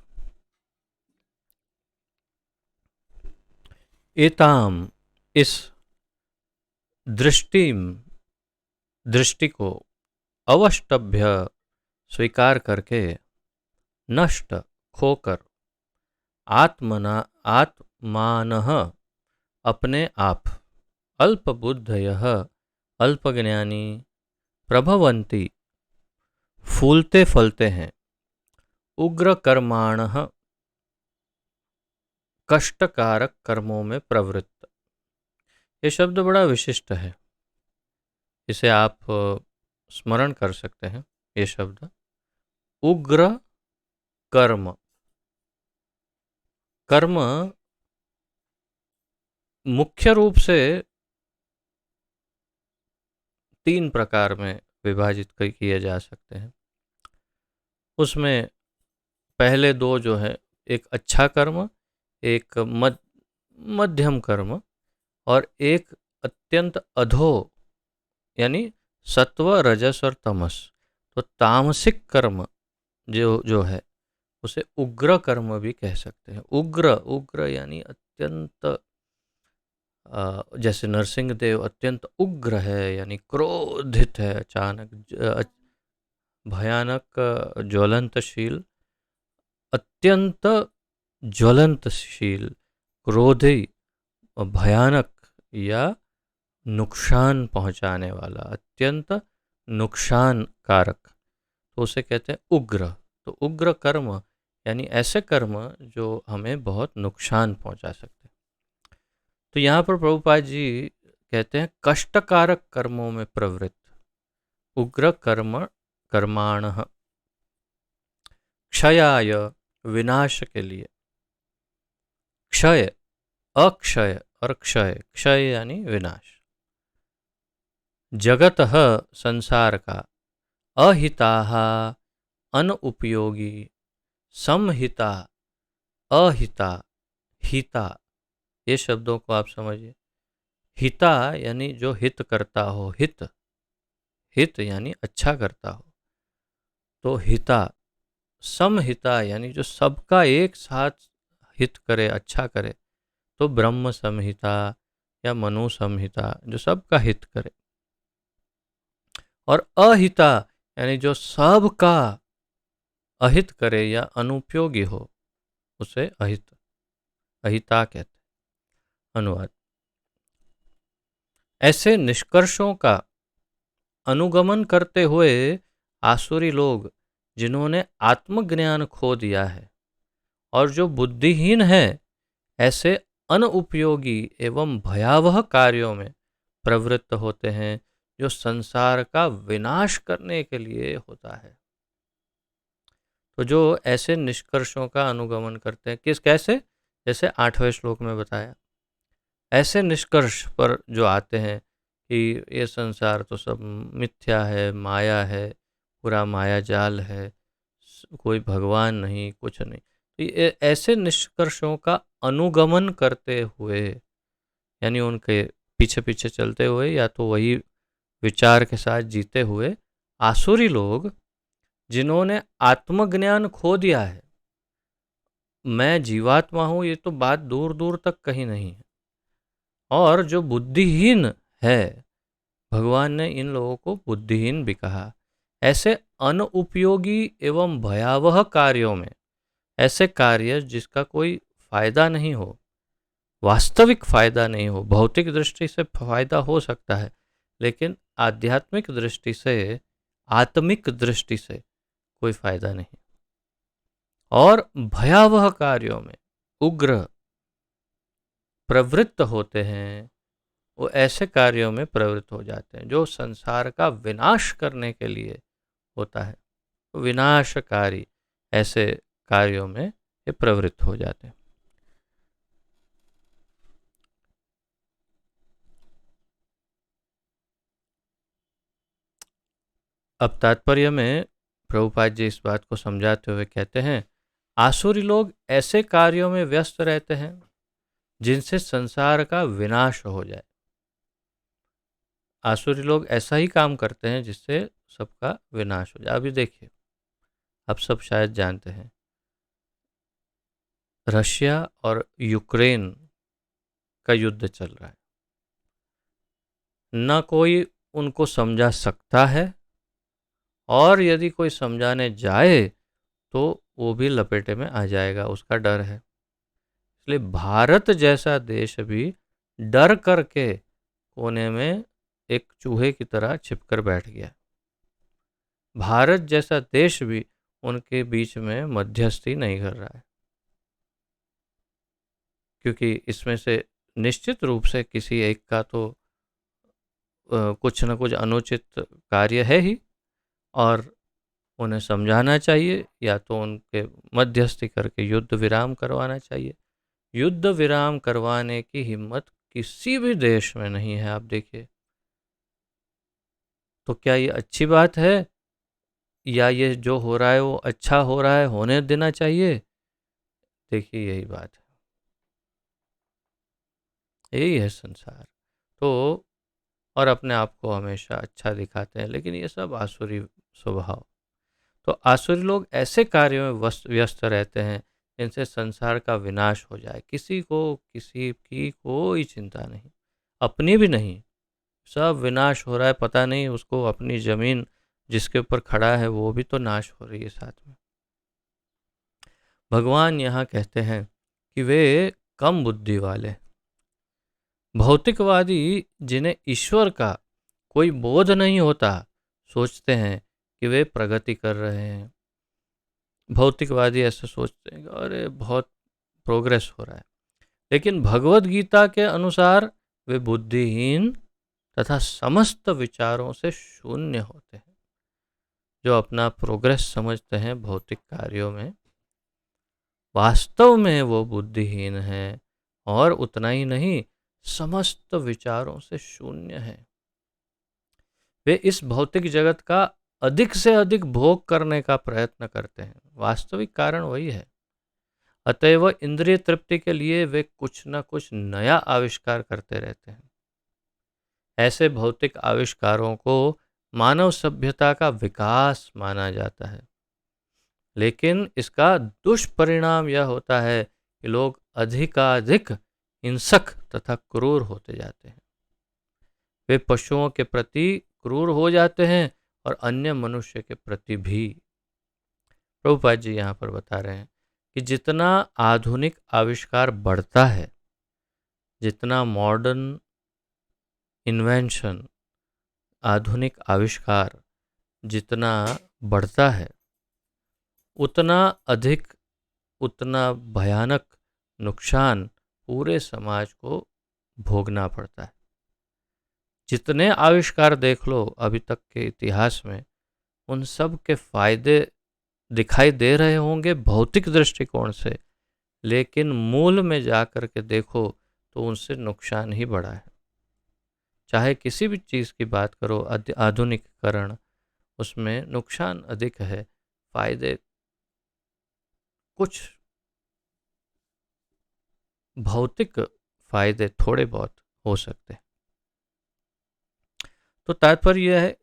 एताम, इस दृष्टि को अवष्टभ्य स्वीकार करके, नष्ट खोकर, आत्मानः अपने आप, अल्पबुद्धयः अल्पज्ञानी, प्रभवन्ति फूलते फलते हैं, उग्र कर्माणः कष्टकारक कर्मों में प्रवृत्त। ये शब्द बड़ा विशिष्ट है, इसे आप स्मरण कर सकते हैं। ये शब्द उग्र कर्म, कर्म मुख्य रूप से 3 प्रकार में विभाजित किए जा सकते हैं। उसमें पहले 2 जो है, एक अच्छा कर्म, एक मध्यम कर्म और एक अत्यंत अधो, यानी सत्व, रजस और तमस। तो तामसिक कर्म जो है उसे उग्र कर्म भी कह सकते हैं। उग्र यानी अत्यंत, जैसे नरसिंह देव अत्यंत उग्र है, यानी क्रोधित है, अचानक भयानक, ज्वलंतशील, अत्यंत ज्वलंतशील, क्रोधी, भयानक या नुकसान पहुंचाने वाला, अत्यंत नुकसान कारक, तो उसे कहते हैं उग्र। तो उग्र कर्म यानी ऐसे कर्म जो हमें बहुत नुकसान पहुंचा सकते हैं। तो यहाँ पर प्रभुपाद जी कहते हैं कष्टकारक कर्मों में प्रवृत्त, उग्र कर्माणः, क्षयाय, विनाश के लिए, क्षय, अक्षय और क्षय, क्षय यानी विनाश, जगतः संसार का, अहिताः अनुपयोगी, समहिता, अहिता, हिता, ये शब्दों को आप समझिए। हिता यानी जो हित करता हो, हित यानी अच्छा करता हो, तो हिता। समहिता यानी जो सबका एक साथ हित करे, अच्छा करे, तो ब्रह्म संहिता या मनु संहिता, जो सबका हित करे। और अहिता यानी जो सबका अहित करे या अनुपयोगी हो उसे अहित अहिता कहते हैं। अनुवाद: ऐसे निष्कर्षों का अनुगमन करते हुए आसुरी लोग जिन्होंने आत्मज्ञान खो दिया है और जो बुद्धिहीन है, ऐसे अनुपयोगी एवं भयावह कार्यों में प्रवृत्त होते हैं जो संसार का विनाश करने के लिए होता है। तो जो ऐसे निष्कर्षों का अनुगमन करते हैं, किस कैसे, जैसे 8वें श्लोक में बताया, ऐसे निष्कर्ष पर जो आते हैं कि ये संसार तो सब मिथ्या है, माया है, पूरा माया जाल है, कोई भगवान नहीं, कुछ नहीं, तो ये ऐसे निष्कर्षों का अनुगमन करते हुए यानी उनके पीछे पीछे चलते हुए या तो वही विचार के साथ जीते हुए आसुरी लोग जिन्होंने आत्मज्ञान खो दिया है, मैं जीवात्मा हूं, ये तो बात दूर दूर तक कहीं नहीं है, और जो बुद्धिहीन है, भगवान ने इन लोगों को बुद्धिहीन भी कहा, ऐसे अनुपयोगी एवं भयावह कार्यों में, ऐसे कार्य जिसका कोई फायदा नहीं हो, वास्तविक फायदा नहीं हो, भौतिक दृष्टि से फायदा हो सकता है लेकिन आध्यात्मिक दृष्टि से, आत्मिक दृष्टि से कोई फायदा नहीं, और भयावह कार्यों में उग्र प्रवृत्त होते हैं, वो ऐसे कार्यों में प्रवृत्त हो जाते हैं जो संसार का विनाश करने के लिए होता है, तो विनाशकारी ऐसे कार्यों में ये प्रवृत्त हो जाते हैं। अब तात्पर्य में प्रभुपाद जी इस बात को समझाते हुए कहते हैं, आसुरी लोग ऐसे कार्यों में व्यस्त रहते हैं जिनसे संसार का विनाश हो जाए। आसुरी लोग ऐसा ही काम करते हैं जिससे सबका विनाश हो जाए। अभी देखिए, आप सब शायद जानते हैं, रशिया और यूक्रेन का युद्ध चल रहा है, न कोई उनको समझा सकता है, और यदि कोई समझाने जाए तो वो भी लपेटे में आ जाएगा, उसका डर है। इसलिए भारत जैसा देश भी डर करके कोने में एक चूहे की तरह छिपकर बैठ गया। भारत जैसा देश भी उनके बीच में मध्यस्थी नहीं कर रहा है, क्योंकि इसमें से निश्चित रूप से किसी एक का तो कुछ न कुछ अनुचित कार्य है ही, और उन्हें समझाना चाहिए या तो उनके मध्यस्थी करके युद्ध विराम करवाना चाहिए। युद्ध विराम करवाने की हिम्मत किसी भी देश में नहीं है। आप देखिए, तो क्या ये अच्छी बात है, या ये जो हो रहा है वो अच्छा हो रहा है, होने देना चाहिए? देखिए, यही बात है, यही है संसार। तो और अपने आप को हमेशा अच्छा दिखाते हैं, लेकिन ये सब आसुरी स्वभाव। तो आसुरी लोग ऐसे कार्यों में व्यस्त रहते हैं जिनसे संसार का विनाश हो जाए। किसी को किसी की कोई चिंता नहीं, अपनी भी नहीं, सब विनाश हो रहा है, पता नहीं उसको अपनी जमीन जिसके ऊपर खड़ा है वो भी तो नाश हो रही है साथ में। भगवान यहाँ कहते हैं कि वे कम बुद्धि वाले भौतिकवादी जिन्हें ईश्वर का कोई बोध नहीं होता, सोचते हैं कि वे प्रगति कर रहे हैं। भौतिकवादी ऐसे सोचते हैं कि अरे बहुत प्रोग्रेस हो रहा है, लेकिन भगवत गीता के अनुसार वे बुद्धिहीन तथा समस्त विचारों से शून्य होते हैं। जो अपना प्रोग्रेस समझते हैं भौतिक कार्यों में, वास्तव में वो बुद्धिहीन है, और उतना ही नहीं, समस्त विचारों से शून्य है। वे इस भौतिक जगत का अधिक से अधिक भोग करने का प्रयत्न करते हैं, वास्तविक कारण वही है। अतएव इंद्रिय तृप्ति के लिए वे कुछ न कुछ नया आविष्कार करते रहते हैं। ऐसे भौतिक आविष्कारों को मानव सभ्यता का विकास माना जाता है, लेकिन इसका दुष्परिणाम यह होता है कि लोग अधिकाधिक हिंसक तथा क्रूर होते जाते हैं। वे पशुओं के प्रति क्रूर हो जाते हैं और अन्य मनुष्य के प्रति भी। प्रभुपाद जी यहाँ पर बता रहे हैं कि जितना आधुनिक आविष्कार बढ़ता है, जितना मॉडर्न इन्वेंशन, आधुनिक आविष्कार जितना बढ़ता है, उतना अधिक, उतना भयानक नुकसान पूरे समाज को भोगना पड़ता है। जितने आविष्कार देख लो अभी तक के इतिहास में, उन सब के फायदे दिखाई दे रहे होंगे भौतिक दृष्टिकोण से, लेकिन मूल में जाकर के देखो तो उनसे नुकसान ही बड़ा है। चाहे किसी भी चीज़ की बात करो, आधुनिकीकरण, उसमें नुकसान अधिक है, फायदे कुछ भौतिक फायदे थोड़े बहुत हो सकते हैं। तो तात्पर्य यह है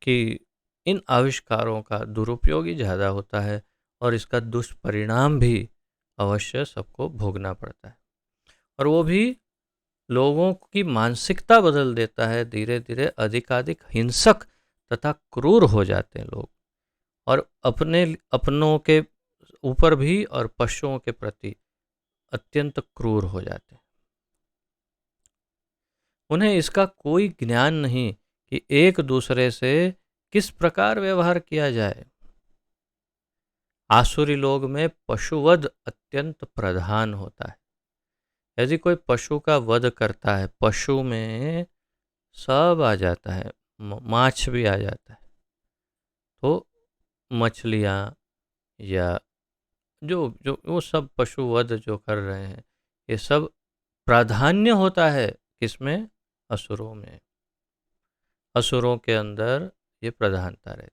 कि इन आविष्कारों का दुरुपयोग ही ज़्यादा होता है और इसका दुष्परिणाम भी अवश्य सबको भोगना पड़ता है, और वो भी लोगों की मानसिकता बदल देता है। धीरे धीरे अधिकाधिक हिंसक तथा क्रूर हो जाते हैं लोग, और अपनों के ऊपर भी और पशुओं के प्रति अत्यंत क्रूर हो जाते हैं। उन्हें इसका कोई ज्ञान नहीं कि एक दूसरे से किस प्रकार व्यवहार किया जाए। आसुरी लोग में पशुवध अत्यंत प्रधान होता है। यदि कोई पशु का वध करता है, पशु में सब आ जाता है, माछ भी आ जाता है। तो मछलियाँ या जो जो वो सब पशु वध जो कर रहे हैं, ये सब प्राधान्य होता है किसमें? असुरों में। असुरों के अंदर ये प्रधानता रहती।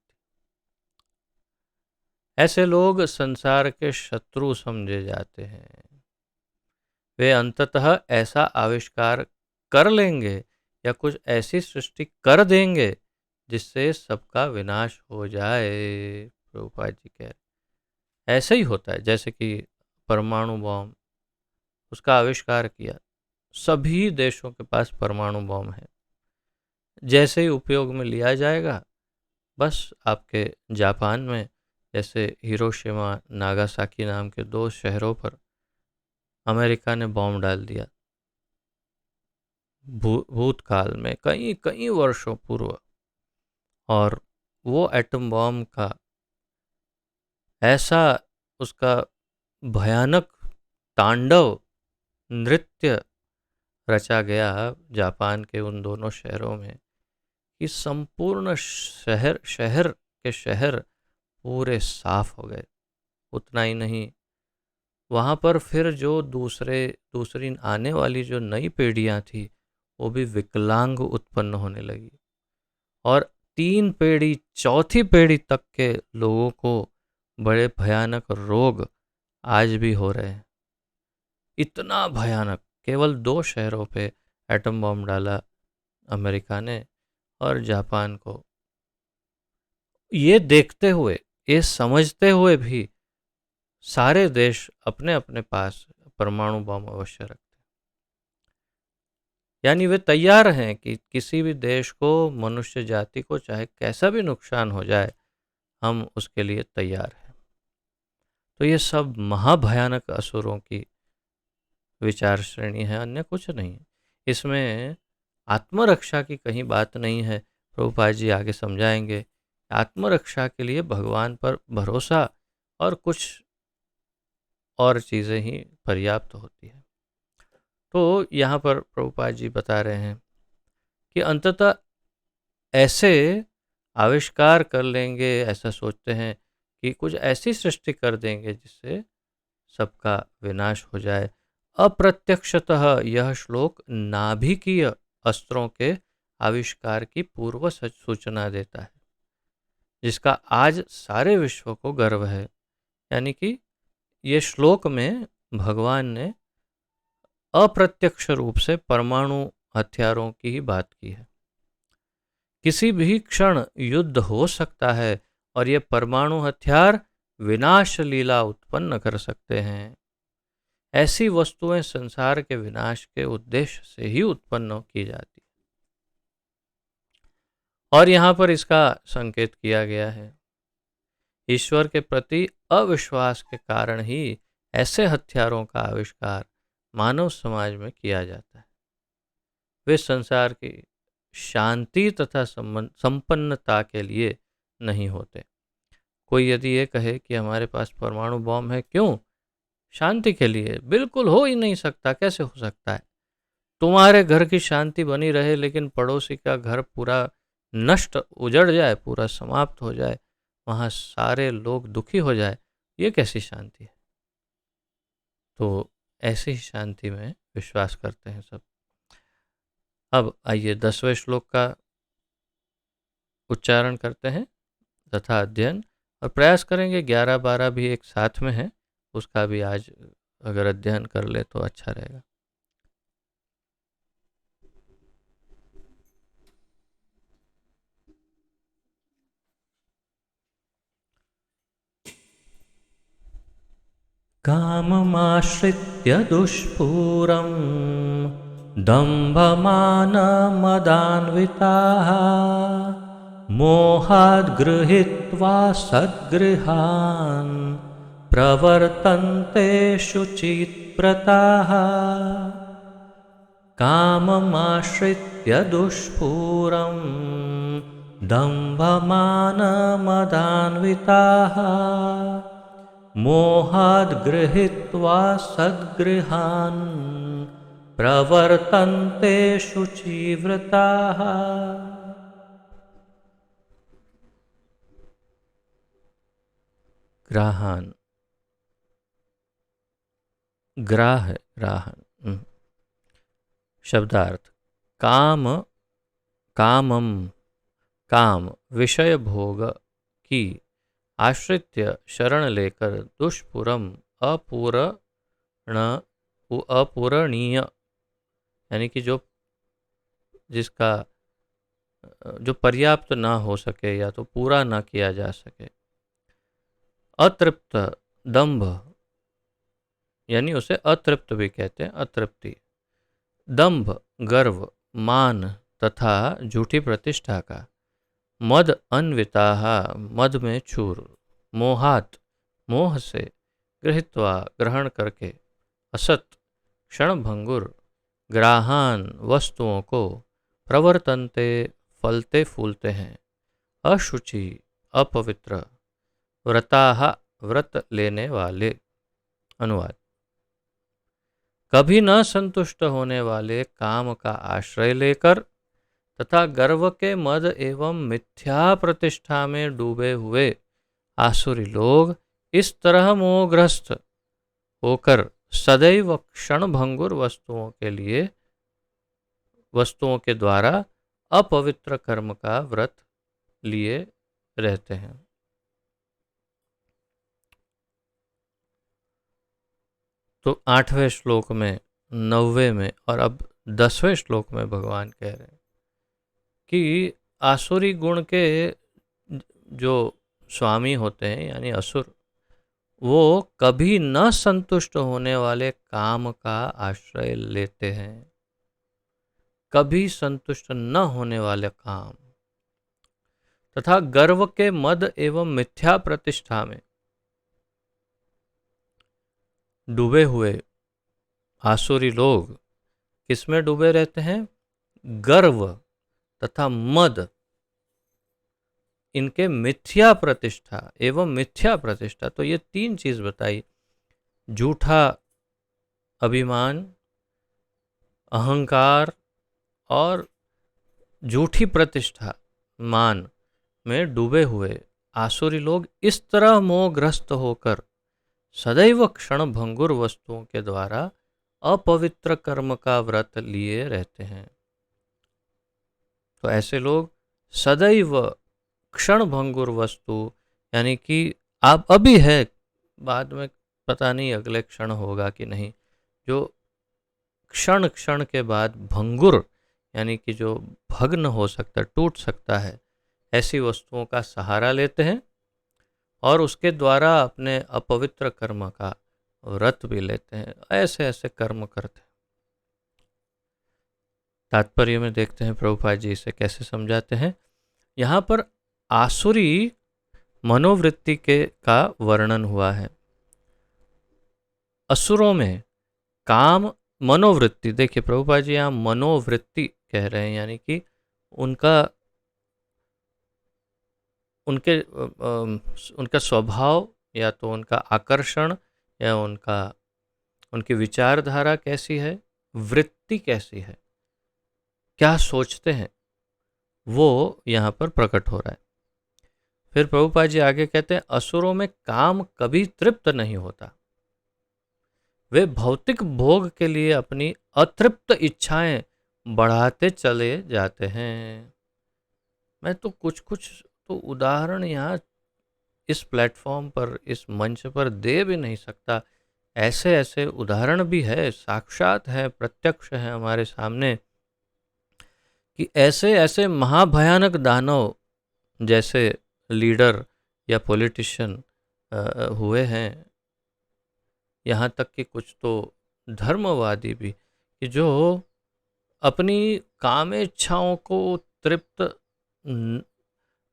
ऐसे लोग संसार के शत्रु समझे जाते हैं। वे अंततः ऐसा आविष्कार कर लेंगे या कुछ ऐसी सृष्टि कर देंगे जिससे सबका विनाश हो जाए। प्रभुपाद जी कह रहे ऐसे ही होता है। जैसे कि परमाणु बॉम्ब, उसका आविष्कार किया, सभी देशों के पास परमाणु बॉम्ब है। जैसे ही उपयोग में लिया जाएगा, बस आपके जापान में जैसे हिरोशिमा नागासाकी नाम के 2 शहरों पर अमेरिका ने बॉम्ब डाल दिया भूतकाल में, कई कई वर्षों पूर्व, और वो एटम बॉम्ब का ऐसा उसका भयानक तांडव नृत्य रचा गया जापान के उन दोनों शहरों में कि संपूर्ण शहर शहर के शहर पूरे साफ हो गए। उतना ही नहीं, वहाँ पर फिर जो दूसरी आने वाली जो नई पीढ़ियाँ थी, वो भी विकलांग उत्पन्न होने लगी, और 3 पीढ़ी, चौथी पीढ़ी तक के लोगों को बड़े भयानक रोग आज भी हो रहे हैं। इतना भयानक, केवल 2 शहरों पे एटम बॉम्ब डाला अमेरिका ने, और जापान को ये देखते हुए, ये समझते हुए भी सारे देश अपने अपने पास परमाणु बम अवश्य रखते हैं। यानी वे तैयार हैं कि किसी भी देश को, मनुष्य जाति को चाहे कैसा भी नुकसान हो जाए, हम उसके लिए तैयार हैं। तो ये सब महाभयानक असुरों की विचार श्रेणी है, अन्य कुछ नहीं। इसमें आत्मरक्षा की कहीं बात नहीं है। प्रभुपाद जी आगे समझाएंगे, आत्मरक्षा के लिए भगवान पर भरोसा और कुछ और चीज़ें ही पर्याप्त होती है। तो यहाँ पर प्रभुपाद जी बता रहे हैं कि अंततः ऐसे आविष्कार कर लेंगे, ऐसा सोचते हैं कि कुछ ऐसी सृष्टि कर देंगे जिससे सबका विनाश हो जाए। अप्रत्यक्षतः यह श्लोक नाभिकीय अस्त्रों के आविष्कार की पूर्व सूचना देता है, जिसका आज सारे विश्व को गर्व है। यानी कि ये श्लोक में भगवान ने अप्रत्यक्ष रूप से परमाणु हथियारों की ही बात की है। किसी भी क्षण युद्ध हो सकता है और ये परमाणु हथियार विनाश लीला उत्पन्न कर सकते हैं। ऐसी वस्तुएं संसार के विनाश के उद्देश्य से ही उत्पन्न की जाती है। और यहाँ पर इसका संकेत किया गया है। ईश्वर के प्रति अविश्वास के कारण ही ऐसे हथियारों का आविष्कार मानव समाज में किया जाता है। वे संसार की शांति तथा संपन्नता के लिए नहीं होते। कोई यदि ये कहे कि हमारे पास परमाणु बॉम्ब है, क्यों? शांति के लिए। बिल्कुल हो ही नहीं सकता। कैसे हो सकता है? तुम्हारे घर की शांति बनी रहे लेकिन पड़ोसी का घर पूरा नष्ट उजड़ जाए, पूरा समाप्त हो जाए, वहाँ सारे लोग दुखी हो जाए, ये कैसी शांति है? तो ऐसी ही शांति में विश्वास करते हैं सब। अब आइए 10वें श्लोक का उच्चारण करते हैं तथा अध्ययन, और प्रयास करेंगे 11-12 भी एक साथ में है, उसका भी आज अगर अध्ययन कर ले तो अच्छा रहेगा। काममाश्रित्य दुष्पूरं दम्भमानमदान्विताः मोहाद् गृहीत्वा सद्गृहान् प्रवर्तन्ते शुचिव्रताः। काममाश्रित्य दुष्पूरं दम्भमानमदान्विताः मोहाद् गृहीत्वा सद्गृहान् प्रवर्तन्ते शुचिव्रताः। ग्राहान, ग्राह ग्राहन शब्दार्थ काम, कामम, काम विषय भोग की आश्रित्य शरण लेकर दुष्पुरम अपूरणीय, यानी कि जिसका जो पर्याप्त ना हो सके या तो पूरा ना किया जा सके। अतृप्त, दंभ, यानी उसे अतृप्त भी कहते हैं, अतृप्ति। दंभ, गर्व, मान तथा झूठी प्रतिष्ठा का। मद अन्विताः, मद में चूर। मोहात, मोह से। गृहीत्वा, ग्रहण करके। असत, क्षणभंगुर। ग्राहान, वस्तुओं को। प्रवर्तन्ते, फलते फूलते हैं। अशुचि, अपवित्र। व्रताः, व्रत लेने वाले। अनुवाद: कभी न संतुष्ट होने वाले काम का आश्रय लेकर तथा गर्व के मद एवं मिथ्या प्रतिष्ठा में डूबे हुए आसुरी लोग इस तरह मोहग्रस्त होकर सदैव क्षणभंगुर वस्तुओं के द्वारा अपवित्र कर्म का व्रत लिए रहते हैं। तो 8वें श्लोक में, 9वें में और अब 10वें श्लोक में भगवान कह रहे हैं कि आसुरी गुण के जो स्वामी होते हैं यानी असुर, वो कभी न संतुष्ट होने वाले काम का आश्रय लेते हैं। कभी संतुष्ट न होने वाले काम तथा गर्व के मद एवं मिथ्या प्रतिष्ठा में डूबे हुए आसुरी लोग किसमें डूबे रहते हैं? गर्व तथा मद, इनके मिथ्या प्रतिष्ठा एवं मिथ्या प्रतिष्ठा। तो ये तीन चीज बताई: झूठा अभिमान, अहंकार और झूठी प्रतिष्ठा, मान में डूबे हुए आसुरी लोग इस तरह मोहग्रस्त होकर सदैव क्षणभंगुर वस्तुओं के द्वारा अपवित्र कर्म का व्रत लिए रहते हैं। तो ऐसे लोग सदैव क्षणभंगुर वस्तु, यानी कि आप अभी है, बाद में पता नहीं अगले क्षण होगा कि नहीं, जो क्षण क्षण के बाद भंगुर, यानी कि जो भग्न हो सकता है, टूट सकता है, ऐसी वस्तुओं का सहारा लेते हैं और उसके द्वारा अपने अपवित्र कर्म का व्रत भी लेते हैं। ऐसे ऐसे कर्म करते हैं। तात्पर्य में देखते हैं प्रभुपाद जी इसे कैसे समझाते हैं यहाँ पर आसुरी मनोवृत्ति के का वर्णन हुआ है। असुरों में काम मनोवृत्ति, देखिए प्रभुपाद जी यहाँ मनोवृत्ति कह रहे हैं, यानी कि उनका उनके उनका स्वभाव या तो उनका आकर्षण या उनकी विचारधारा कैसी है, वृत्ति कैसी है, क्या सोचते हैं, वो यहाँ पर प्रकट हो रहा है। फिर प्रभुपाद जी आगे कहते हैं असुरों में काम कभी तृप्त नहीं होता, वे भौतिक भोग के लिए अपनी अतृप्त इच्छाएं बढ़ाते चले जाते हैं। मैं तो कुछ कुछ तो उदाहरण यहाँ इस प्लेटफॉर्म पर, इस मंच पर दे भी नहीं सकता। ऐसे ऐसे उदाहरण भी है, साक्षात है, प्रत्यक्ष है हमारे सामने, कि ऐसे ऐसे महाभयानक दानव जैसे लीडर या पॉलिटिशियन हुए हैं, यहाँ तक कि कुछ तो धर्मवादी भी, कि जो अपनी कामेच्छाओं को तृप्त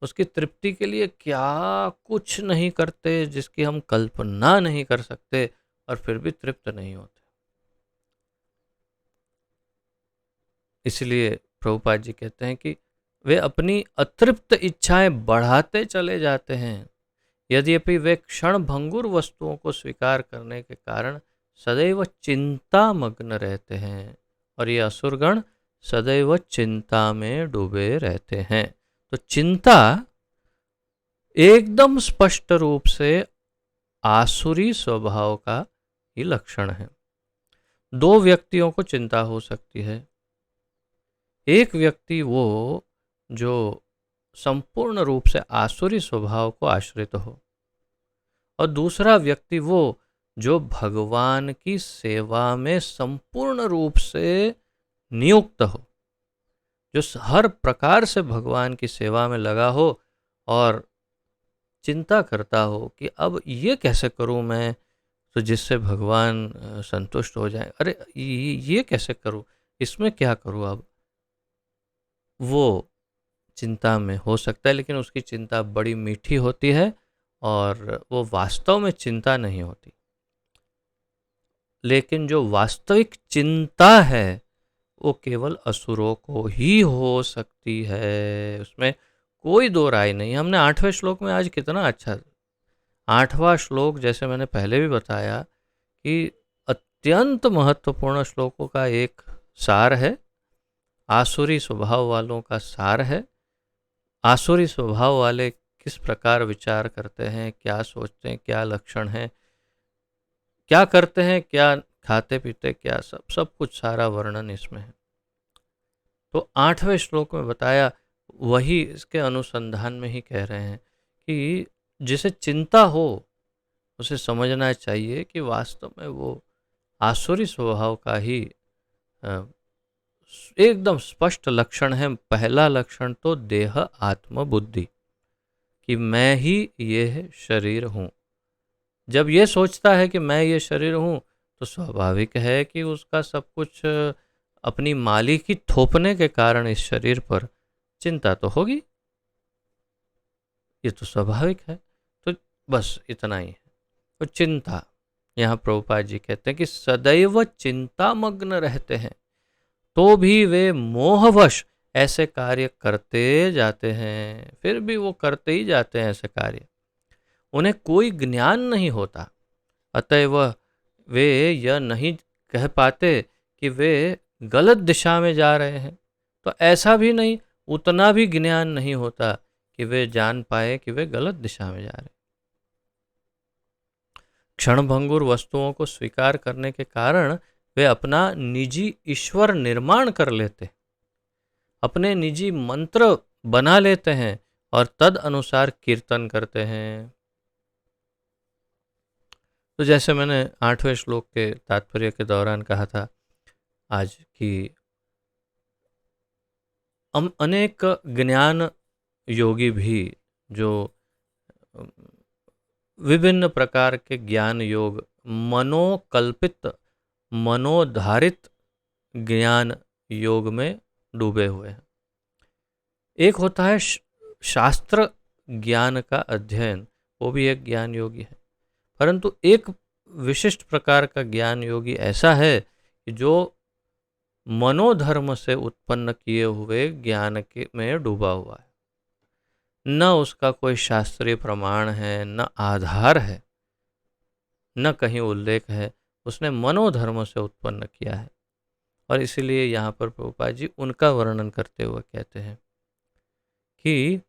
उसकी तृप्ति के लिए क्या कुछ नहीं करते, जिसकी हम कल्पना नहीं कर सकते, और फिर भी तृप्त नहीं होते। इसलिए प्रभुपाद जी कहते हैं कि वे अपनी अतृप्त इच्छाएं बढ़ाते चले जाते हैं, यद्यपि वे क्षण भंगुर वस्तुओं को स्वीकार करने के कारण सदैव चिंता मग्न रहते हैं, और ये असुरगण सदैव चिंता में डूबे रहते हैं। तो चिंता एकदम स्पष्ट रूप से आसुरी स्वभाव का ही लक्षण है। दो व्यक्तियों को चिंता हो सकती है। एक व्यक्ति वो जो संपूर्ण रूप से आसुरी स्वभाव को आश्रित हो, और दूसरा व्यक्ति वो जो भगवान की सेवा में संपूर्ण रूप से नियुक्त हो, जो हर प्रकार से भगवान की सेवा में लगा हो और चिंता करता हो कि अब ये कैसे करूं मैं तो जिससे भगवान संतुष्ट हो जाए, अरे ये कैसे करूं, इसमें क्या करूं। अब वो चिंता में हो सकता है, लेकिन उसकी चिंता बड़ी मीठी होती है और वो वास्तव में चिंता नहीं होती। लेकिन जो वास्तविक चिंता है वो केवल असुरों को ही हो सकती है, उसमें कोई दो राय नहीं। हमने 8वें श्लोक में आज कितना अच्छा, 8वां श्लोक जैसे मैंने पहले भी बताया कि अत्यंत महत्वपूर्ण श्लोकों का एक सार है, आसुरी स्वभाव वालों का सार है। आसुरी स्वभाव वाले किस प्रकार विचार करते हैं, क्या सोचते हैं, क्या लक्षण हैं, क्या करते हैं, क्या खाते पीते, क्या सब कुछ सारा वर्णन इसमें है। तो 8वें श्लोक में बताया, वही इसके अनुसंधान में ही कह रहे हैं कि जिसे चिंता हो उसे समझना चाहिए कि वास्तव में वो आसुरी स्वभाव का ही एकदम स्पष्ट लक्षण है। पहला लक्षण तो देह आत्म बुद्धि, कि मैं ही ये शरीर हूँ। जब ये सोचता है कि मैं ये शरीर हूँ, तो स्वाभाविक है कि उसका सब कुछ अपनी मालिकी थोपने के कारण इस शरीर पर चिंता तो होगी, ये तो स्वाभाविक है। तो बस इतना ही है। तो चिंता, यहाँ प्रभुपाद जी कहते हैं कि सदैव चिंता मग्न रहते हैं, तो भी वे मोहवश ऐसे कार्य करते जाते हैं, फिर भी वो करते ही जाते हैं ऐसे कार्य। उन्हें कोई ज्ञान नहीं होता, अतएव वे यह नहीं कह पाते कि वे गलत दिशा में जा रहे हैं। तो ऐसा भी नहीं, उतना भी ज्ञान नहीं होता कि वे जान पाए कि वे गलत दिशा में जा रहे हैं। क्षणभंगुर वस्तुओं को स्वीकार करने के कारण वे अपना निजी ईश्वर निर्माण कर लेते, अपने निजी मंत्र बना लेते हैं और तद अनुसार कीर्तन करते हैं। तो जैसे मैंने 8वें श्लोक के तात्पर्य के दौरान कहा था आज कि अनेक ज्ञान योगी भी जो विभिन्न प्रकार के ज्ञान योग, मनोकल्पित मनोधारित ज्ञान योग में डूबे हुए हैं। एक होता है शास्त्र ज्ञान का अध्ययन, वो भी एक ज्ञान योगी है। परंतु एक विशिष्ट प्रकार का ज्ञान योगी ऐसा है कि जो मनोधर्म से उत्पन्न किए हुए ज्ञान के में डूबा हुआ है। न उसका कोई शास्त्रीय प्रमाण है, न आधार है, न कहीं उल्लेख है, उसने मनोधर्म से उत्पन्न किया है। और इसीलिए यहाँ पर प्रभुपाद जी उनका वर्णन करते हुए कहते हैं कि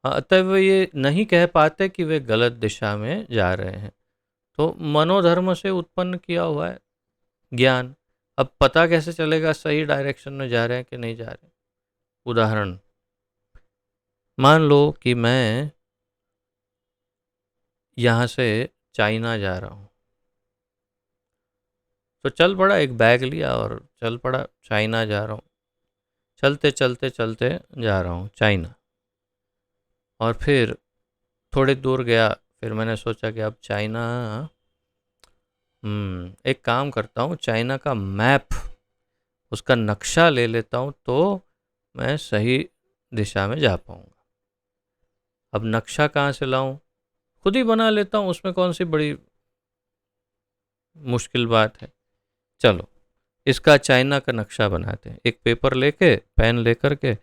अतः वे ये नहीं कह पाते कि वे गलत दिशा में जा रहे हैं। तो मनोधर्म से उत्पन्न किया हुआ है ज्ञान। अब पता कैसे चलेगा सही डायरेक्शन में जा रहे हैं कि नहीं जा रहे? उदाहरण, मान लो कि मैं यहाँ से चाइना जा रहा हूँ, तो चल पड़ा, एक बैग लिया और चल पड़ा, चाइना जा रहा हूँ। चलते चलते चलते जा रहा हूँ चाइना, और फिर थोड़ी दूर गया, फिर मैंने सोचा कि अब चाइना, एक काम करता हूँ, चाइना का मैप, उसका नक्शा ले लेता हूँ तो मैं सही दिशा में जा पाऊँगा। अब नक्शा कहाँ से लाऊं? खुद ही बना लेता हूँ, उसमें कौन सी बड़ी मुश्किल बात है। चलो इसका चाइना का नक्शा बनाते हैं। एक पेपर लेके, पेन लेकर के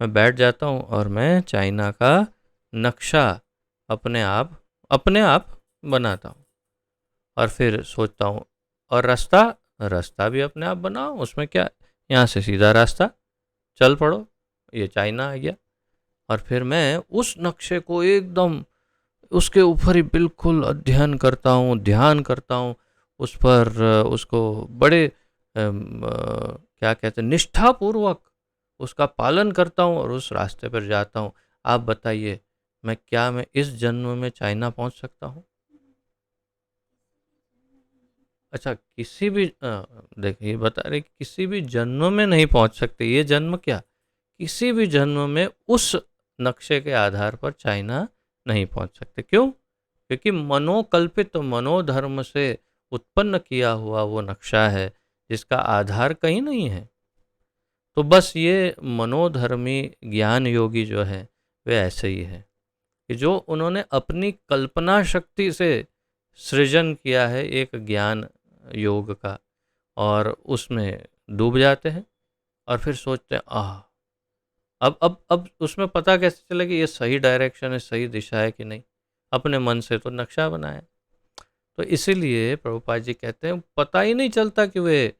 मैं बैठ जाता हूँ और मैं चाइना का नक्शा अपने आप बनाता हूँ। और फिर सोचता हूँ, और रास्ता भी अपने आप बनाओ, उसमें क्या, यहाँ से सीधा रास्ता, चल पड़ो, ये चाइना आ गया। और फिर मैं उस नक्शे को एकदम उसके ऊपर ही बिल्कुल अध्ययन करता हूँ, ध्यान करता हूँ उस पर, उसको बड़े क्या कहते हैं, निष्ठापूर्वक उसका पालन करता हूँ और उस रास्ते पर जाता हूँ। आप बताइए, मैं इस जन्म में चाइना पहुँच सकता हूँ? अच्छा, किसी भी देखिए बता रहे कि किसी भी जन्म में नहीं पहुँच सकते। ये जन्म क्या, किसी भी जन्म में उस नक्शे के आधार पर चाइना नहीं पहुँच सकते। क्यों? क्योंकि मनोकल्पित, मनोधर्म से उत्पन्न किया हुआ वो नक्शा है जिसका आधार कहीं नहीं है। तो बस ये मनोधर्मी ज्ञान योगी जो है वे ऐसे ही है कि जो उन्होंने अपनी कल्पना शक्ति से सृजन किया है एक ज्ञान योग का, और उसमें डूब जाते हैं और फिर सोचते हैं अब उसमें पता कैसे चले कि ये सही डायरेक्शन है, सही दिशा है कि नहीं? अपने मन से तो नक्शा बनाया। तो इसीलिए प्रभुपाद जी कहते हैं पता ही नहीं चलता कि वे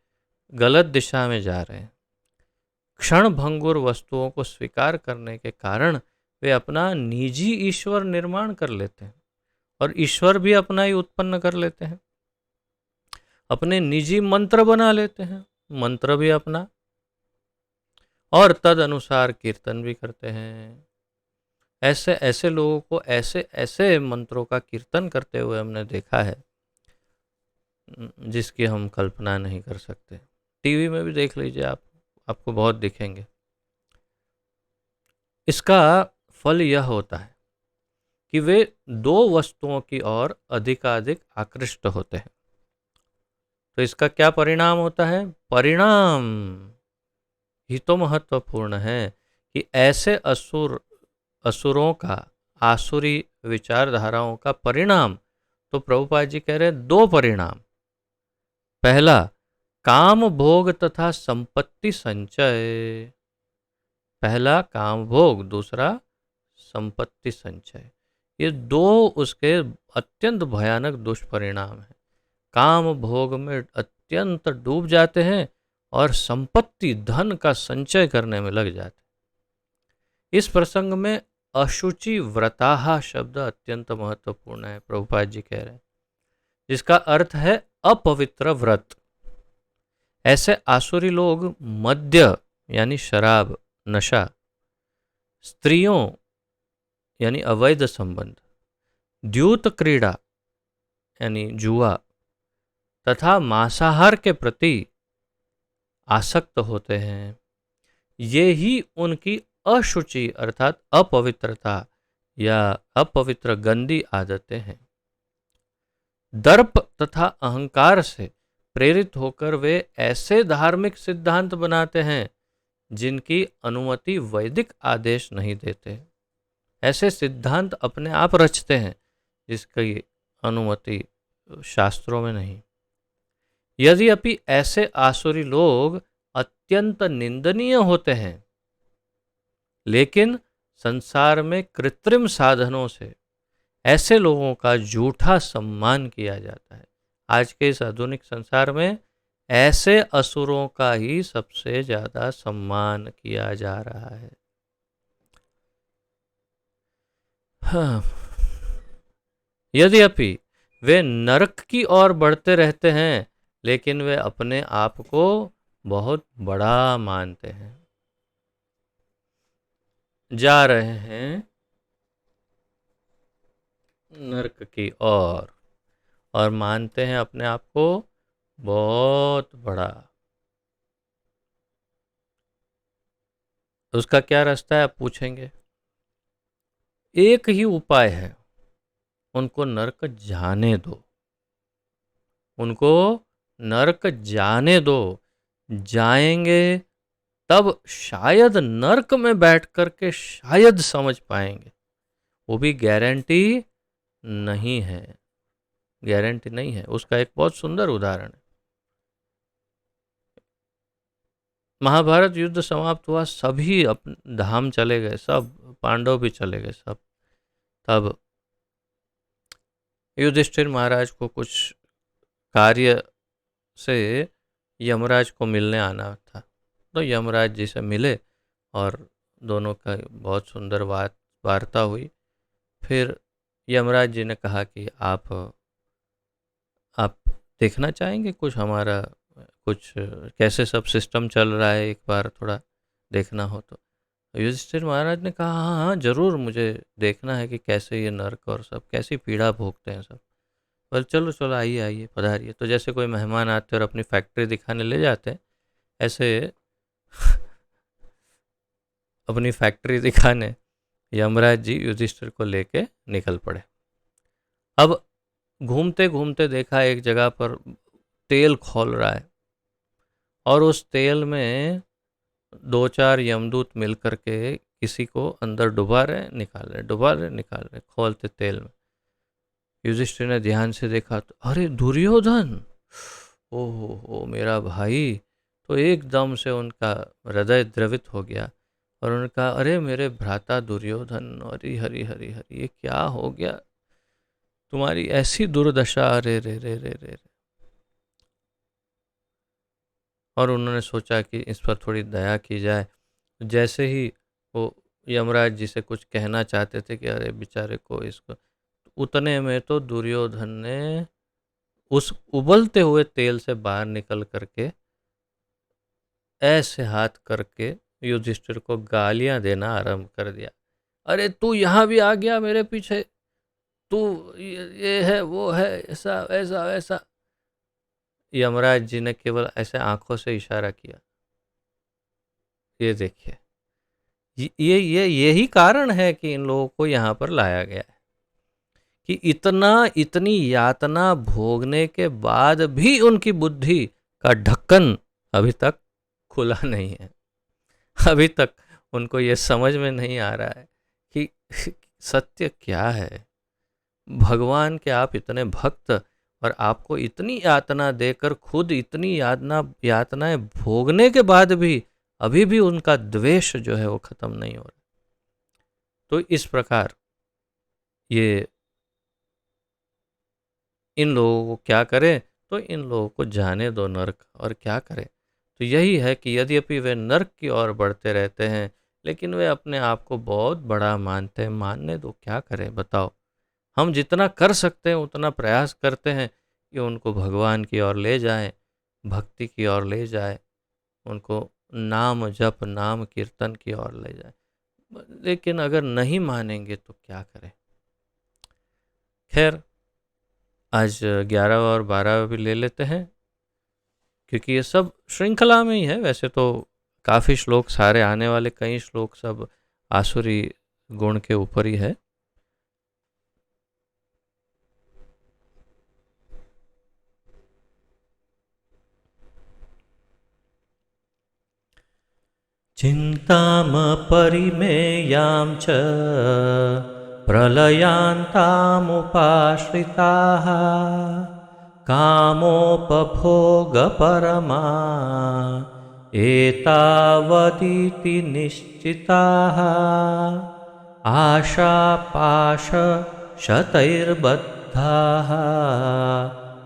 गलत दिशा में जा रहे हैं। क्षण भंगुर वस्तुओं को स्वीकार करने के कारण वे अपना निजी ईश्वर निर्माण कर लेते हैं, और ईश्वर भी अपना ही उत्पन्न कर लेते हैं। अपने निजी मंत्र बना लेते हैं, मंत्र भी अपना, और तद अनुसार कीर्तन भी करते हैं। ऐसे ऐसे लोगों को ऐसे ऐसे मंत्रों का कीर्तन करते हुए हमने देखा है जिसकी हम कल्पना नहीं कर सकते। टीवी में भी देख लीजिए आप, आपको बहुत दिखेंगे। इसका फल यह होता है कि वे दो वस्तुओं की ओर अधिकाधिक आकृष्ट होते हैं। तो इसका क्या परिणाम होता है? परिणाम ही तो महत्वपूर्ण है कि ऐसे असुरों का, आसुरी विचारधाराओं का परिणाम, तो प्रभुपाद जी कह रहे हैं दो परिणाम। पहला, काम भोग तथा संपत्ति संचय। पहला काम भोग, दूसरा संपत्ति संचय। ये दो उसके अत्यंत भयानक दुष्परिणाम हैं। काम भोग में अत्यंत डूब जाते हैं और संपत्ति, धन का संचय करने में लग जाते हैं। इस प्रसंग में अशुचि व्रताहा शब्द अत्यंत महत्वपूर्ण है, प्रभुपाद जी कह रहे हैं, जिसका अर्थ है अपवित्र व्रत। ऐसे आसुरी लोग मद्य यानी शराब, नशा, स्त्रियों यानी अवैध संबंध, द्यूत क्रीड़ा यानी जुआ, तथा मांसाहार के प्रति आसक्त होते हैं। ये ही उनकी अशुचि अर्थात अपवित्रता या अपवित्र गंदी आदतें हैं। दर्प तथा अहंकार से प्रेरित होकर वे ऐसे धार्मिक सिद्धांत बनाते हैं जिनकी अनुमति वैदिक आदेश नहीं देते। ऐसे सिद्धांत अपने आप रचते हैं जिसकी अनुमति शास्त्रों में नहीं। यद्यपि ऐसे आसुरी लोग अत्यंत निंदनीय होते हैं, लेकिन संसार में कृत्रिम साधनों से ऐसे लोगों का झूठा सम्मान किया जाता है। आज के इस आधुनिक संसार में ऐसे असुरों का ही सबसे ज्यादा सम्मान किया जा रहा है। हाँ। यद्यपि वे नरक की ओर बढ़ते रहते हैं, लेकिन वे अपने आप को बहुत बड़ा मानते हैं। जा रहे हैं नरक की ओर और मानते हैं अपने आप को बहुत बड़ा। उसका क्या रास्ता है आप पूछेंगे? एक ही उपाय है, उनको नरक जाने दो। उनको नरक जाने दो। जाएंगे तब शायद नरक में बैठ कर के शायद समझ पाएंगे। वो भी गारंटी नहीं है, गारंटी नहीं है। उसका एक बहुत सुंदर उदाहरण है। महाभारत युद्ध समाप्त हुआ, सभी धाम चले गए, सब पांडव भी चले गए सब। तब युधिष्ठिर महाराज को कुछ कार्य से यमराज को मिलने आना था, तो यमराज जी से मिले और दोनों का बहुत सुंदर वार्ता हुई। फिर यमराज जी ने कहा कि आप देखना चाहेंगे कुछ हमारा, कुछ कैसे सब सिस्टम चल रहा है, एक बार थोड़ा देखना हो तो। युधिष्ठिर महाराज ने कहा हाँ हाँ जरूर, मुझे देखना है कि कैसे ये नरक और सब कैसी पीड़ा भोगते हैं सब। बोले चलो चलो आइए आइए पधारिए। तो जैसे कोई मेहमान आते और अपनी फैक्ट्री दिखाने ले जाते हैं, ऐसे अपनी फैक्ट्री दिखाने यमराज जी युधिष्ठिर को लेके निकल पड़े। अब घूमते घूमते देखा एक जगह पर तेल खौल रहा है और उस तेल में दो चार यमदूत मिल करके किसी को अंदर डुबा रहे निकाल रहे, डुबा रहे निकाल रहे, खोलते तेल में। युधिष्ठिर ने ध्यान से देखा तो अरे दुर्योधन, ओहो मेरा भाई। तो एकदम से उनका हृदय द्रवित हो गया और उन्होंने कहा अरे मेरे भ्राता दुर्योधन, अरे हरि हरि हरि ये क्या हो गया, तुम्हारी ऐसी दुर्दशा, अरे रे रे रे रे रे। और उन्होंने सोचा कि इस पर थोड़ी दया की जाए। जैसे ही वो यमराज जी से कुछ कहना चाहते थे कि अरे बेचारे को इसको, उतने में तो दुर्योधन ने उस उबलते हुए तेल से बाहर निकल करके ऐसे हाथ करके युधिष्ठिर को गालियां देना आरंभ कर दिया। अरे तू यहाँ भी आ गया मेरे पीछे, तू ये है वो है, ऐसा ऐसा ऐसा। यमराज जी ने केवल ऐसे आंखों से इशारा किया, ये देखिए ये यही कारण है कि इन लोगों को यहाँ पर लाया गया है कि इतनी यातना भोगने के बाद भी उनकी बुद्धि का ढक्कन अभी तक खुला नहीं है। अभी तक उनको ये समझ में नहीं आ रहा है कि सत्य क्या है। भगवान के आप इतने भक्त और आपको इतनी यातना देकर खुद इतनी यातनाएं भोगने के बाद भी अभी भी उनका द्वेष जो है वो खत्म नहीं हो रहा। तो इस प्रकार ये इन लोगों को क्या करें, तो इन लोगों को जाने दो नरक, और क्या करें। तो यही है कि यद्यपि वे नरक की ओर बढ़ते रहते हैं, लेकिन वे अपने आप को बहुत बड़ा मानते हैं। मानने दो, क्या करें बताओ। हम जितना कर सकते हैं उतना प्रयास करते हैं कि उनको भगवान की ओर ले जाएं, भक्ति की ओर ले जाएं, उनको नाम जप नाम कीर्तन की ओर ले जाएं। लेकिन अगर नहीं मानेंगे तो क्या करें। खैर आज 11 और 12 भी ले लेते हैं, क्योंकि ये सब श्रृंखला में ही है। वैसे तो काफ़ी श्लोक, सारे आने वाले कई श्लोक सब आसुरी गुण के ऊपर ही है। चिन्तामपरिमेयां च प्रलयान्तामुपाश्रिताः कामोपभोगपरमा एतावदिति निश्चिताः आशापाशशतैर्बद्धाः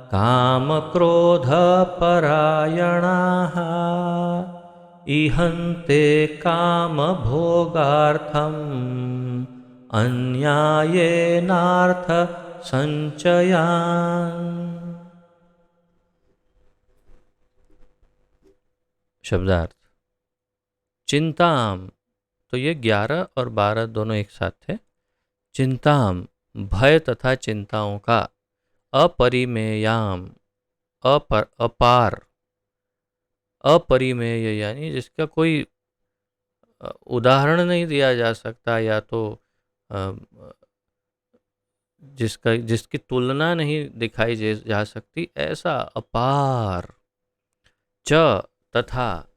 कामक्रोधपरायणाः इहन्ते कामभोगार्थम् अन्यायेनार्थसञ्चयान्। शब्दार्थ। चिंताम, तो ये 11 और 12 दोनों एक साथ थे। चिंताम, भय तथा चिंताओं का, अपरिमेयाम, अपार, अपरिमेय यानी जिसका कोई उदाहरण नहीं दिया जा सकता, या तो जिसकी तुलना नहीं दिखाई जा सकती, ऐसा अपार। च, तथा,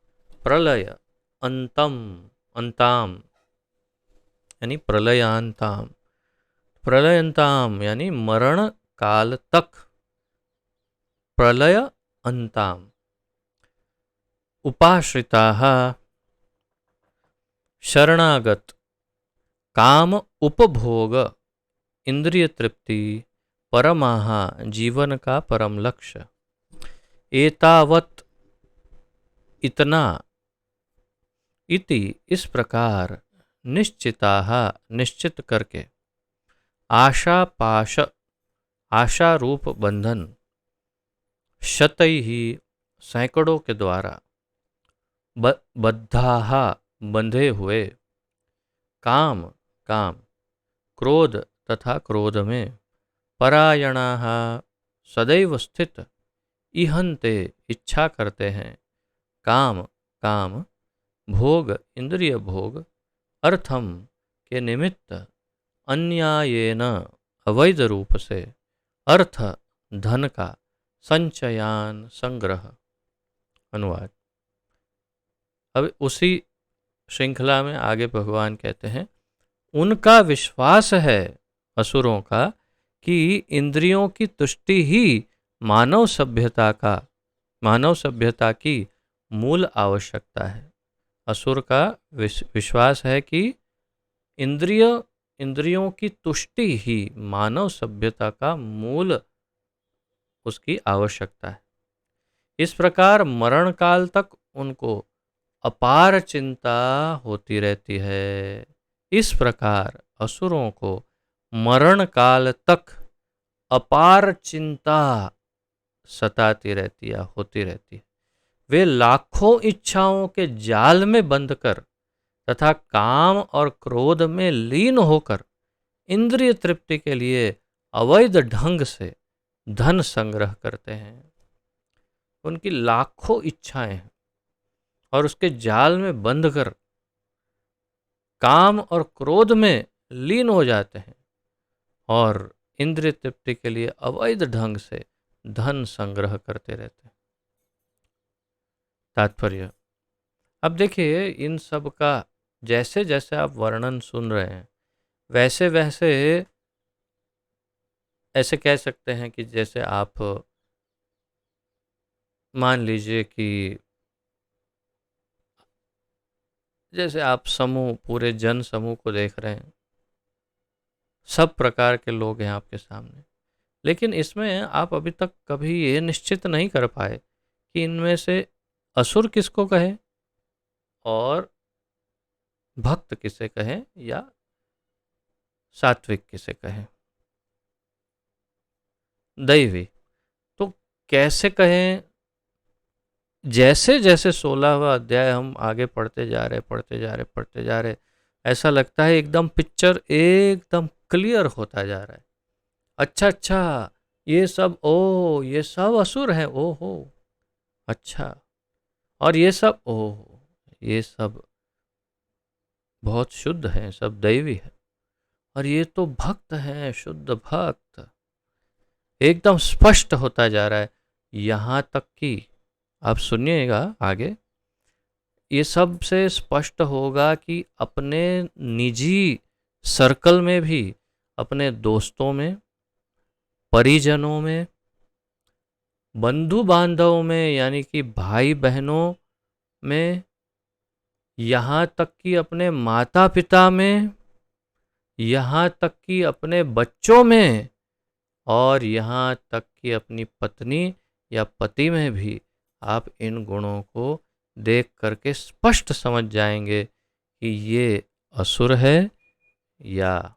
प्रलय, अंतम, अंताम यानी प्रलयांताम, प्रलयंताम यानी मरण काल तक, प्रलय अंताम। उपाश्रिताः, शरणागत, काम उपभोग, इंद्रिय तृप्ति, परमाह जीवन का परम लक्ष्य, एतावत इतना, इति इस प्रकार, निश्चिताः निश्चित करके, आशा पाश आशा रूप बंधन, शतैहि सैकड़ों के द्वारा, बद्धाः बंधे हुए, काम काम, क्रोध तथा क्रोध में, परायणाः सदैव स्थित, इहन्ते इच्छा करते हैं, काम काम, भोग इंद्रिय भोग, अर्थम के निमित्त, अन्यायेन अवैध रूप से, अर्थ धन का, संचयान संग्रह। अनुवाद। अब उसी श्रृंखला में आगे भगवान कहते हैं, उनका विश्वास है असुरों का कि इंद्रियों की तुष्टि ही मानव सभ्यता की मूल आवश्यकता है। असुर का विश्वास है कि इंद्रियों की तुष्टि ही मानव सभ्यता का मूल उसकी आवश्यकता है। इस प्रकार मरण काल तक उनको अपार चिंता होती रहती है। इस प्रकार असुरों को मरण काल तक अपार चिंता सताती रहती है, होती रहती है। वे लाखों इच्छाओं के जाल में बंध कर तथा काम और क्रोध में लीन होकर इंद्रिय तृप्ति के लिए अवैध ढंग से धन संग्रह करते हैं। उनकी लाखों इच्छाएं हैं और उसके जाल में बंध कर काम और क्रोध में लीन हो जाते हैं और इंद्रिय तृप्ति के लिए अवैध ढंग से धन संग्रह करते रहते हैं। तात्पर्य। अब देखिए, इन सब का जैसे जैसे आप वर्णन सुन रहे हैं, वैसे वैसे ऐसे कह सकते हैं कि जैसे आप मान लीजिए कि जैसे आप पूरे जन समूह को देख रहे हैं, सब प्रकार के लोग हैं आपके सामने, लेकिन इसमें आप अभी तक कभी ये निश्चित नहीं कर पाए कि इनमें से असुर किसको कहे और भक्त किसे कहें या सात्विक किसे कहें, दैवी। तो कैसे कहें? जैसे जैसे 16वां अध्याय हम आगे पढ़ते जा रहे, ऐसा लगता है एकदम पिक्चर एकदम क्लियर होता जा रहा है। अच्छा, ये सब असुर हैं, ओहो, अच्छा। और ये सब बहुत शुद्ध हैं, सब दैवी है। और ये तो भक्त हैं, शुद्ध भक्त। एकदम स्पष्ट होता जा रहा है। यहां तक कि आप सुनिएगा आगे, ये सब से स्पष्ट होगा कि अपने निजी सर्कल में भी, अपने दोस्तों में, परिजनों में, बंधु बांधवों में, यानी कि भाई बहनों में, यहाँ तक कि अपने माता पिता में, यहाँ तक कि अपने बच्चों में, और यहाँ तक कि अपनी पत्नी या पति में भी आप इन गुणों को देख करके स्पष्ट समझ जाएंगे कि ये असुर है या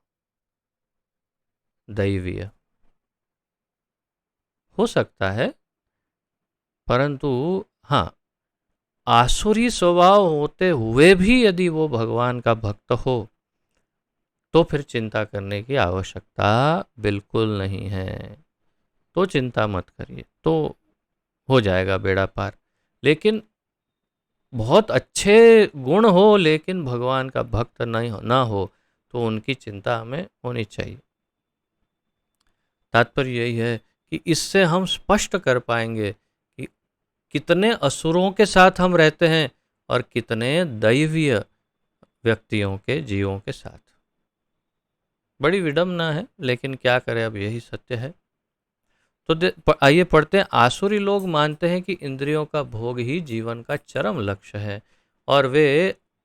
दैवीय। हो सकता है, परंतु हाँ, आसुरी स्वभाव होते हुए भी यदि वो भगवान का भक्त हो तो फिर चिंता करने की आवश्यकता बिल्कुल नहीं है। तो चिंता मत करिए, तो हो जाएगा बेड़ा पार। लेकिन बहुत अच्छे गुण हो लेकिन भगवान का भक्त नहीं हो, ना हो, तो उनकी चिंता हमें होनी चाहिए। तात्पर्य यही है कि इससे हम स्पष्ट कर पाएंगे कि कितने असुरों के साथ हम रहते हैं और कितने दैवीय व्यक्तियों के, जीवों के साथ। बड़ी विडम्बना है, लेकिन क्या करें, अब यही सत्य है। तो आइए पढ़ते हैं। आसुरी लोग मानते हैं कि इंद्रियों का भोग ही जीवन का चरम लक्ष्य है और वे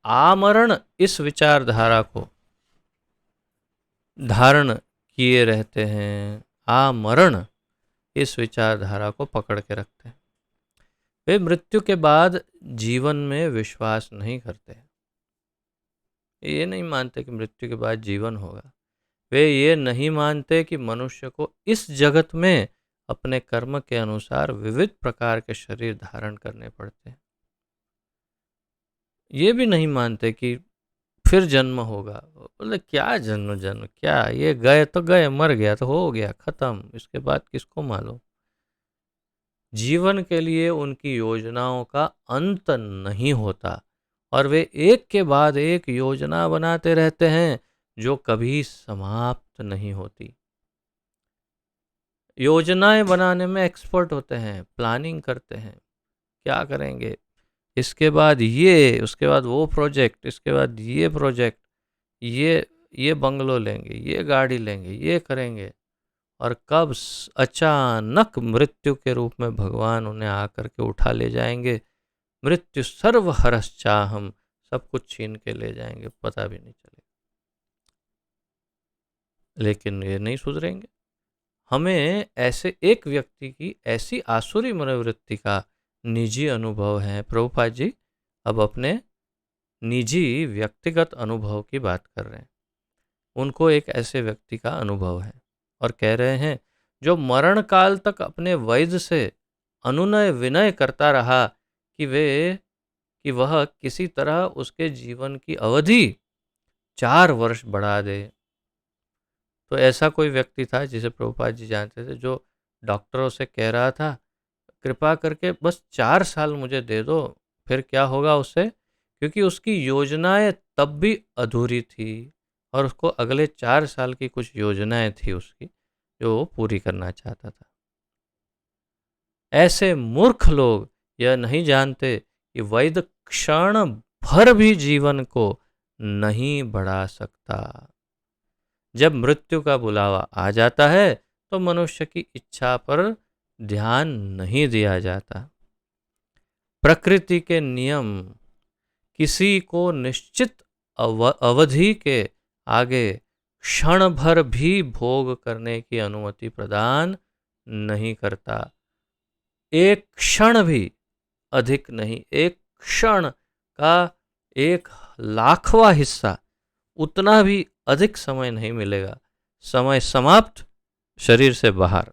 आमरण इस विचारधारा को धारण किए रहते हैं। आमरण इस विचारधारा को पकड़ के रखते हैं। वे मृत्यु के बाद जीवन में विश्वास नहीं करते। ये नहीं मानते कि मृत्यु के बाद जीवन होगा। वे ये नहीं मानते कि मनुष्य को इस जगत में अपने कर्म के अनुसार विविध प्रकार के शरीर धारण करने पड़ते हैं। ये भी नहीं मानते कि फिर जन्म होगा। बोले क्या जन्म जन्म क्या, ये गए तो गए, मर गया तो हो गया, खत्म, इसके बाद किसको मालूम। जीवन के लिए उनकी योजनाओं का अंत नहीं होता और वे एक के बाद एक योजना बनाते रहते हैं जो कभी समाप्त नहीं होती। योजनाएं बनाने में एक्सपर्ट होते हैं, प्लानिंग करते हैं, क्या करेंगे, इसके बाद ये, उसके बाद वो प्रोजेक्ट, इसके बाद ये प्रोजेक्ट, ये बंगलो लेंगे, ये गाड़ी लेंगे, ये करेंगे, और कब अचानक मृत्यु के रूप में भगवान उन्हें आकर के उठा ले जाएंगे। मृत्यु सर्वहरश्चाहम, सब कुछ छीन के ले जाएंगे, पता भी नहीं चलेगा। लेकिन ये नहीं सुधरेंगे। हमें ऐसे एक व्यक्ति की ऐसी आसुरी मनोवृत्ति का निजी अनुभव है। प्रभुपाद जी अब अपने निजी व्यक्तिगत अनुभव की बात कर रहे हैं। उनको एक ऐसे व्यक्ति का अनुभव है और कह रहे हैं जो मरण काल तक अपने वैद्य से अनुनय विनय करता रहा कि वह किसी तरह उसके जीवन की अवधि 4 वर्ष बढ़ा दे। तो ऐसा कोई व्यक्ति था जिसे प्रभुपाद जी जानते थे, जो डॉक्टरों से कह रहा था कृपा करके बस 4 साल मुझे दे दो, फिर क्या होगा उससे, क्योंकि उसकी योजनाएं तब भी अधूरी थी और उसको अगले 4 साल की कुछ योजनाएं थी उसकी जो वो पूरी करना चाहता था। ऐसे मूर्ख लोग यह नहीं जानते कि वैद्य क्षण भर भी जीवन को नहीं बढ़ा सकता। जब मृत्यु का बुलावा आ जाता है तो मनुष्य की इच्छा पर ध्यान नहीं दिया जाता। प्रकृति के नियम किसी को निश्चित अवधि के आगे क्षण भर भी भोग करने की अनुमति प्रदान नहीं करता। एक क्षण भी अधिक नहीं, एक क्षण का 1,00,000वां हिस्सा, उतना भी अधिक समय नहीं मिलेगा। समय समाप्त, शरीर से बाहर,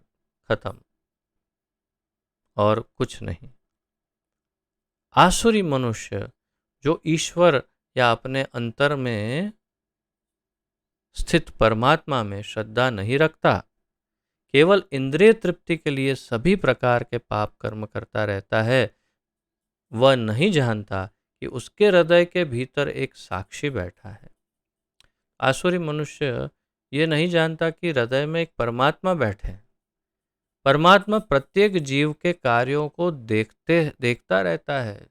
खत्म, और कुछ नहीं। आसुरी मनुष्य जो ईश्वर या अपने अंतर में स्थित परमात्मा में श्रद्धा नहीं रखता, केवल इंद्रिय तृप्ति के लिए सभी प्रकार के पाप कर्म करता रहता है, वह नहीं जानता कि उसके हृदय के भीतर एक साक्षी बैठा है। आसुरी मनुष्य ये नहीं जानता कि हृदय में एक परमात्मा बैठे हैं। परमात्मा प्रत्येक जीव के कार्यों को देखता रहता है।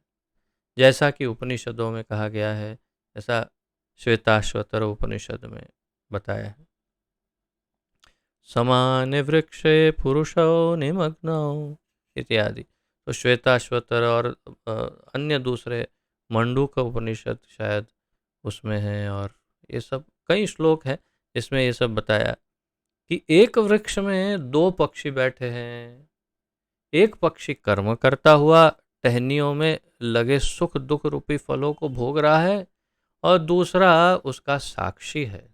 जैसा कि उपनिषदों में कहा गया है, ऐसा श्वेताश्वतर उपनिषद में बताया है। समाने वृक्षे पुरुषो निमग्नौ इत्यादि। तो श्वेताश्वतर और अन्य दूसरे मंडूक उपनिषद शायद उसमें है, और ये सब कई श्लोक हैं जिसमें ये सब बताया कि एक वृक्ष में दो पक्षी बैठे हैं। एक पक्षी कर्म करता हुआ टहनियों में लगे सुख दुख रूपी फलों को भोग रहा है, और दूसरा उसका साक्षी है।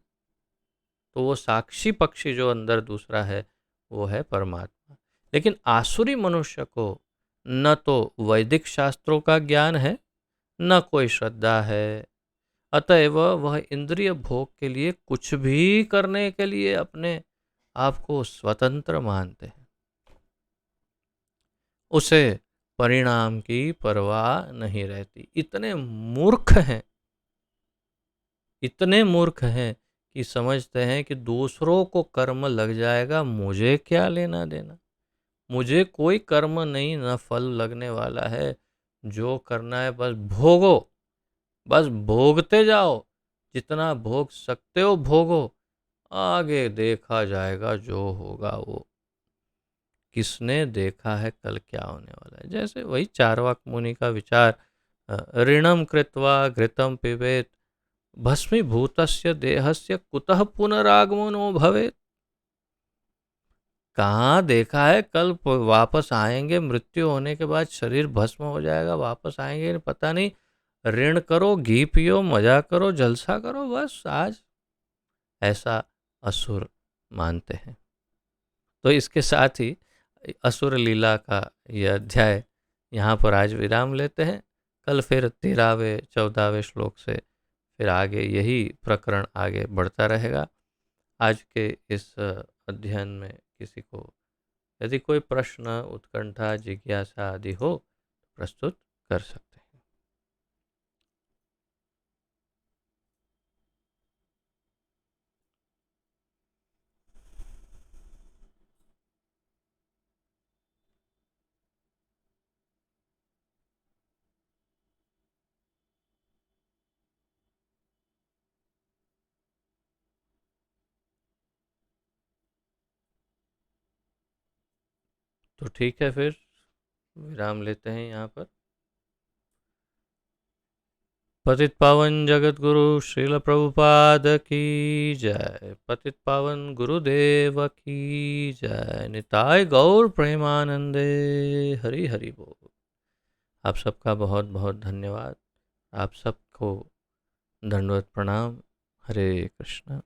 तो वो साक्षी पक्षी जो अंदर दूसरा है वो है परमात्मा। लेकिन आसुरी मनुष्य को न तो वैदिक शास्त्रों का ज्ञान है, न कोई श्रद्धा है, अतएव वह इंद्रिय भोग के लिए कुछ भी करने के लिए अपने आप को स्वतंत्र मानते हैं। उसे परिणाम की परवाह नहीं रहती। इतने मूर्ख हैं, इतने मूर्ख हैं कि समझते हैं कि दूसरों को कर्म लग जाएगा, मुझे क्या लेना देना, मुझे कोई कर्म नहीं, न फल लगने वाला है, जो करना है बस भोगो, बस भोगते जाओ, जितना भोग सकते हो भोगो, आगे देखा जाएगा, जो होगा वो। किसने देखा है कल क्या होने वाला है। जैसे वही चार्वाक मुनि का विचार, ऋणम कृत्वा घृतम पिबेत भस्मीभूतस्य देहस्य कुतः पुनरागमनो भवेत। कहाँ देखा है कल वापस आएंगे, मृत्यु होने के बाद शरीर भस्म हो जाएगा, वापस आएंगे पता नहीं। ऋण करो, घी पियो, मजा करो, जलसा करो, बस आज ऐसा असुर मानते हैं। तो इसके साथ ही असुर लीला का यह अध्याय यहाँ पर आज विराम लेते हैं। कल फिर 13वें 14वें श्लोक से फिर आगे यही प्रकरण आगे बढ़ता रहेगा। आज के इस अध्ययन में किसी को यदि कोई प्रश्न, उत्कंठा, जिज्ञासा आदि हो प्रस्तुत कर सकते हैं। तो ठीक है, फिर विराम लेते हैं यहाँ पर। पतित पावन जगत गुरु श्रील प्रभुपाद की जय। पतित पावन गुरुदेव की जय। निताय गौर प्रेमानंदे। हरि हरि बोल। आप सबका बहुत बहुत धन्यवाद। आप सबको दंडवत प्रणाम। हरे कृष्ण।